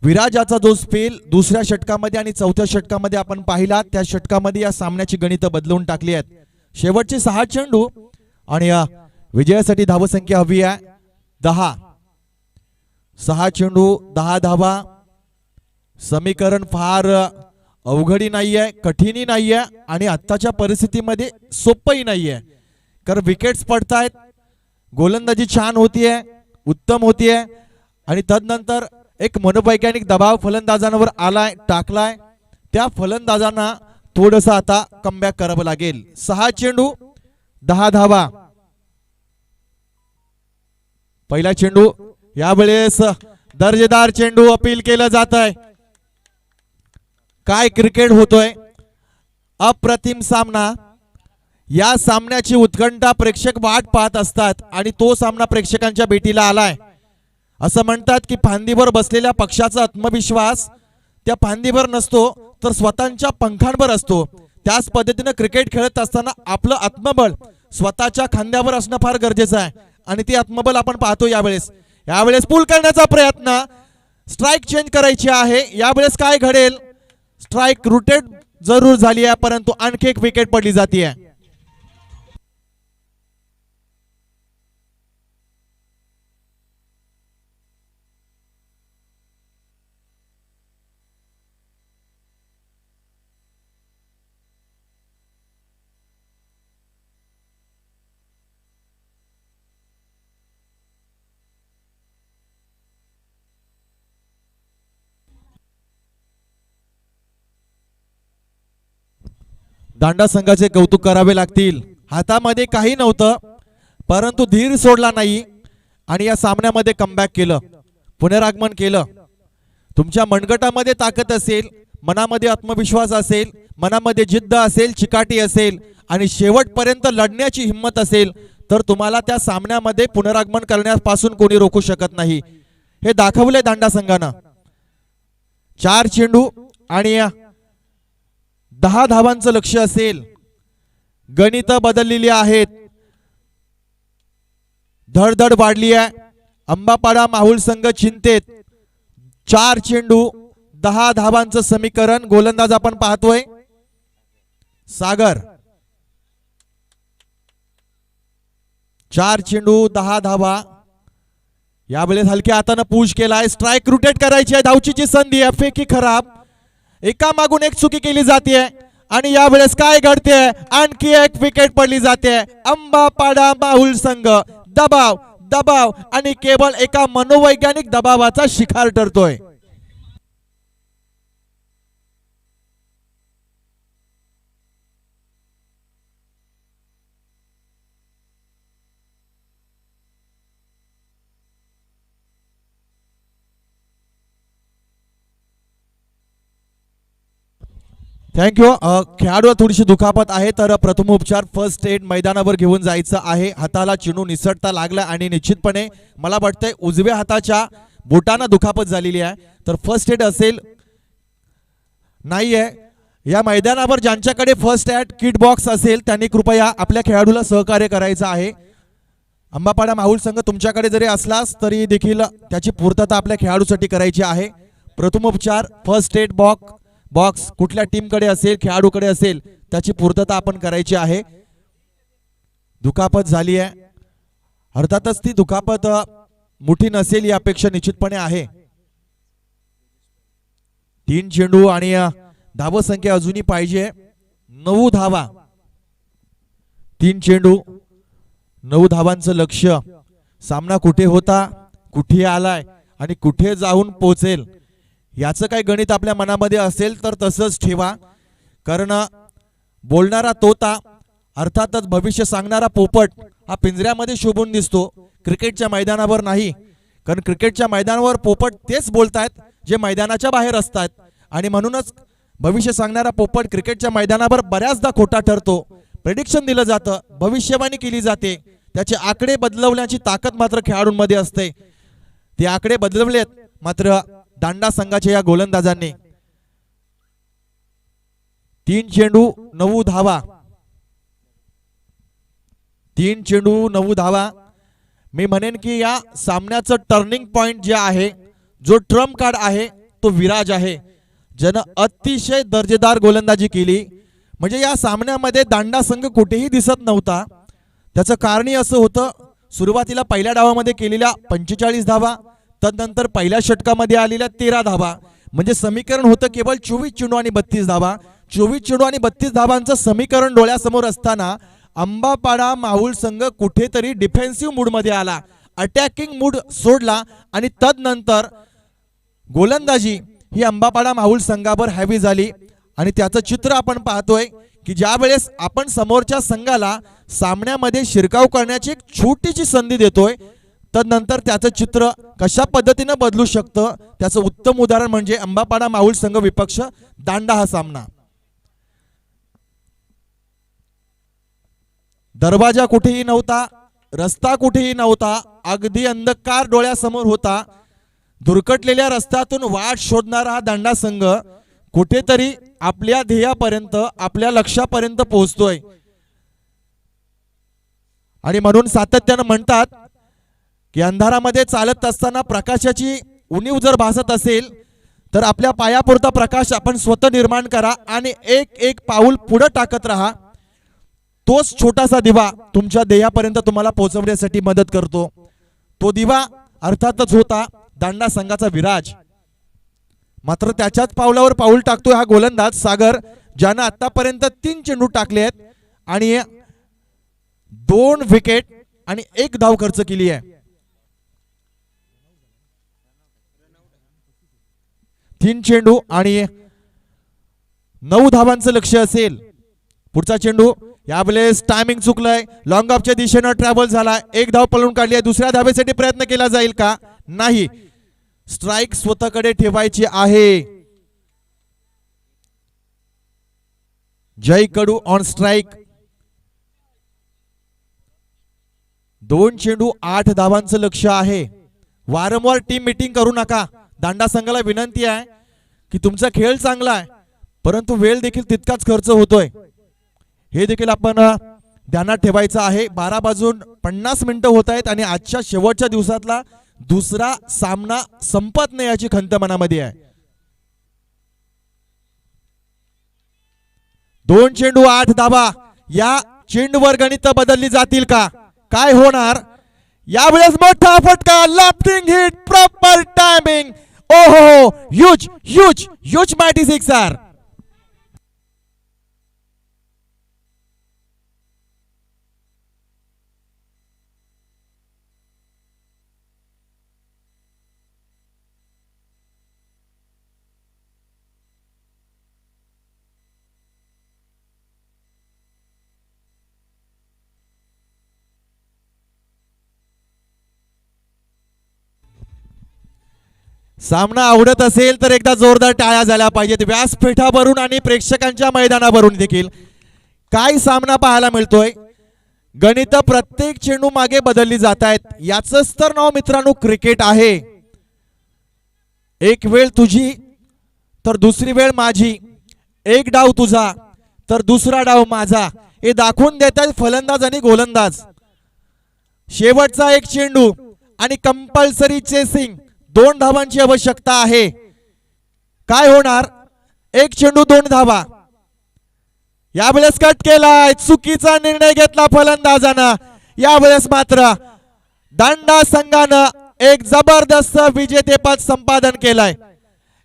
विराजाचा जो स्पेल दुसऱ्या षटकामध्ये आणि चौथ्या षटकामध्ये आपण पाहिला, त्या षटकामध्ये या सामन्याची गणितं बदलून टाकली आहेत. शेवटचे 6 चेंडू आणि या विजयासाठी धावसंख्या हवी आहे 10. 6 चेंडू 10 धावा. समीकरण फार अवघडी नाहीये, कठीणही नाहीये आणि आत्ताच्या परिस्थितीमध्ये सोपंही नाहीये, कारण विकेट्स पडतायत, गोलंदाजी छान होतीये, उत्तम होतीये आणि तदनंतर एक मनोवैज्ञानिक दबाव फलंदाजांवर आलाय, टाकलाय. त्या फलंदाजांना थोडंसं आता कमबॅक करावं लागेल. 6 चेंडू 10 धावा. पहिला चेंडू, यावेळेस दर्जेदार चेंडू अपील केलं जात आहे. काय क्रिकेट होतोय, अप्रतिम सामना. या सामन्याची उत्कंठा प्रेक्षक वाट पाहत असतात आणि तो सामना प्रेक्षकांच्या भेटीला आलाय. असं म्हणतात की फांदीवर बसलेल्या पक्षाचा आत्मविश्वास त्या फांदीवर नसतो तर स्वतःच्या पंखांवर असतो. त्याच पद्धतीने क्रिकेट खेळत असताना आपलं आत्मबळ स्वतःच्या खांद्यावर असणं फार गरजेचं आहे आणि ते आत्मबळ आपण पाहतो. यावेळेस पुल करण्याचा प्रयत्न, स्ट्राइक चेंज करायची आहे. यावेळेस काय घडेल, स्ट्राइक रुटेट जरूर झाली आहे, परंतु आणखी एक विकेट पडली जाते. दांडा संघाचे कौतुक करावे लागतील. हातामध्ये काही नव्हतं, परंतु धीर सोडला नाही आणि या सामन्यामध्ये कमबॅक केलं, पुनरागमन केलं. तुमच्या मनगटामध्ये ताकद असेल, मनामध्ये आत्मविश्वास असेल, मनामध्ये जिद्द असेल, चिकाटी असेल आणि शेवटपर्यंत लढण्याची हिंमत असेल तर तुम्हाला त्या सामन्यामध्ये पुनरागमन करण्यापासून कोणी रोखू शकत नाही. हे दाखवले दांडा संघानं. 4 चेंडू आणि 10 धावांचं लक्ष असेल. गणित बदललेली आहेत, धडधड वाढली आहे. अंबापाडा माहुल संघ चिंतेत. 4 चेंडू 10 धावांचं समीकरण. गोलंदाज आपण पाहतोय सागर. 4 चेंडू 10 धावा. यावेळेस हलक्या हाताने पुश केलाय. स्ट्राइक रोटेट करायची आहे, धावचीची संधी आहे, फेकी खराब. एका मागून एक चुकी केली जाते आणि यावेळेस काय घडते, आणखी एक विकेट पडली जाते. अंबापाडा माहुल संघ दबाव दबाव आणि केवळ एका मनोवैज्ञानिक दबावाचा शिकार ठरतोय. थँक्यू. खेळाडूला थोडीशी दुखापत आहे तर प्रथमोपचार फर्स्ट एड मैदानावर घेऊन जायचं आहे. हाताला चिनू निसटता लागला आणि निश्चितपणे मला वाटतंय उजव्या हाताच्या बोटांना दुखापत झालेली आहे, तर फर्स्ट एड असेल नाहीये. या मैदानावर ज्यांच्याकडे फर्स्ट एड किट बॉक्स असेल त्यांनी कृपया आपल्या खेळाडूला सहकार्य करायचं आहे. अंबापाडा माहुल संघ तुमच्याकडे जरी असलास तरी देखील त्याची पूर्तता आपल्या खेळाडूसाठी करायची आहे. प्रथमोपचार फर्स्ट एड बॉक्स कुठल्या टीमकडे असेल, खेळाडूकडे असेल, त्याची पूर्तता आपण करायची आहे. दुखापत झाली आहे, अर्थातच ती दुखापत मोठी नसेल ही अपेक्षा निश्चितपणे आहे. 3 चेंडू आणि धावसंख्या अजूनही पाहिजे 9 धावा. 3 चेंडू 9 धावांचं लक्ष. सामना कुठे होता, कुठे आलाय आणि कुठे जाऊन पोहोचेल याचं काय गणित आपल्या मनामध्ये असेल तर तसंच ठेवा, कारण बोलणारा तोता अर्थातच भविष्य सांगणारा पोपट हा पिंजऱ्यामध्ये शोभून दिसतो, क्रिकेटच्या मैदानावर नाही. कारण क्रिकेटच्या मैदानावर पोपट तेच बोलतायत जे मैदानाच्या बाहेर असतात आणि म्हणूनच भविष्य सांगणारा पोपट क्रिकेटच्या मैदानावर बऱ्याचदा खोटा ठरतो. प्रेडिक्शन दिलं जातं, भविष्यवाणी केली जाते, त्याचे आकडे बदलवण्याची ताकद मात्र खेळाडूंमध्ये असते. ते आकडे बदलवलेत, मात्र दांडा संघाच्या या गोलंदाजांनी 3 चेंडू 9 धावा, 3 चेंडू 9 धावा. मी म्हणेन की या सामन्याचं टर्निंग पॉइंट जे आहे, जो ट्रम्प कार्ड आहे तो विराज आहे, ज्यानं अतिशय दर्जेदार गोलंदाजी केली. म्हणजे या सामन्यामध्ये दांडा संघ कुठेही दिसत नव्हता. त्याचं कारण असं होतं, सुरुवातीला पहिल्या डावामध्ये केलेल्या 45 धावा, तदनंतर पहिल्या षटकामध्ये आलेल्या 13 धावा, म्हणजे समीकरण होतं केवळ 24 चेंडू आणि 32 धावा. 24 चेंडू आणि 32 धावांचं समीकरण डोळ्यासमोर असताना अंबापाडा माहुल संघ कुठेतरी डिफेन्सिव्ह मूड मध्ये आला, अटॅकिंग मूड सोडला आणि तदनंतर गोलंदाजी ही अंबापाडा माहुल संघावर हॅवी झाली. आणि त्याचं चित्र आपण पाहतोय की ज्या वेळेस आपण समोरच्या संघाला सामन्यामध्ये शिरकाव करण्याची एक छोटीशी संधी देतोय, तदनंतर त्याचं चित्र कशा पद्धतीने बदलू शकतं, त्याचं उत्तम उदाहरण म्हणजे अंबापाडा माहुल संघ विपक्ष दांडा हा सामना. दरवाजा कुठेही नव्हता, रस्ता कुठेही नव्हता, अगदी अंधकार डोळ्यासमोर होता. धुरकटलेल्या रस्त्यातून वाट शोधणारा हा दांडा संघ कुठेतरी आपल्या ध्येयापर्यंत, आपल्या लक्ष्यापर्यंत पोहोचतोय. आणि म्हणून सातत्यानं म्हणतात की अंधारामध्ये चालत असताना प्रकाशाची उणीव जर भासत असेल तर आपल्या पायापुरता प्रकाश आपण स्वतः निर्माण करा आणि एक एक पाऊल पुढे टाकत राहा. तोच छोटासा दिवा तुमच्या ध्येयापर्यंत तुम्हाला पोहोचवण्यासाठी मदत करतो. तो दिवा अर्थातच होता दांडा संघाचा विराज. मात्र त्याच्याच पावलावर पाऊल टाकतोय हा गोलंदाज सागर, ज्यानं आतापर्यंत 3 चेंडू टाकले आहेत आणि 2 विकेट आणि 1 धाव खर्च केली आहे. 3 चेंडू आणि 9 धावांचं लक्ष्य असेल. पुढचा चेंडू, यावेळेस टायमिंग चुकलंय, लॉंग ऑफच्या दिशेनं ट्रॅव्हल झाला, 1 धाव पळून काढली आहे. दुसऱ्या धावेसाठी प्रयत्न केला जाईल का? नाही, स्ट्राइक स्वतःकडे ठेवायची आहे. जय कडू ऑन स्ट्राइक. 2 चेंडू 8 धावांचं लक्ष्य आहे. वारंवार टीम मीटिंग करू नका. दांडा संघाला विनंती आहे की तुमचा खेळ चांगला आहे, परंतु वेळ देखील तितकाच खर्च होतोय, हे देखील आपण ध्यानात ठेवायचं आहे. 12 वाजून 50 मिनिटं होत आहेत आणि आजच्या शेवटच्या दिवसातला दुसरा सामना संपत नाही याची खंत मनामध्ये आहे. 2 चेंडू 8 धावा. या चेंडूवर गणित बदलली जातील का? काय होणार? यावेळेस मोठा फटका, लॉफ्टिंग हिट, प्रॉपर टायमिंग. ओहो, huge huge huge mighty sixer. सामना आवडत असेल तर एकदा जोरदार टाळ्या झाल्या पाहिजेत व्यासपीठावरून आणि प्रेक्षकांच्या मैदानावरून देखील. काय सामना पाहायला मिळतोय. गणित प्रत्येक चेंडू मागे बदलली जात आहेत. याचंच तर नाव मित्रांनो क्रिकेट आहे. एक वेळ तुझी तर दुसरी वेळ माझी, एक डाव तुझा तर दुसरा डाव माझा, हे दाखवून देतात फलंदाज आणि गोलंदाज. शेवटचा एक चेंडू आणि कंपल्सरी चेसिंग, 2 धावांची आवश्यकता आहे. काय होणार? 1 चेंडू 2 धावा. यावेळेस कट केलाय, चुकीचा निर्णय घेतला फलंदाजानं. यावेळेस मात्र दांडा संघानं एक जबरदस्त विजेतेपद संपादन केलाय.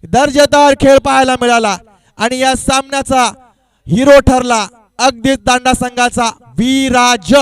दर्जेदार खेळ पाहायला मिळाला आणि या सामन्याचा हिरो ठरला अगदीच दांडा संघाचा विराज.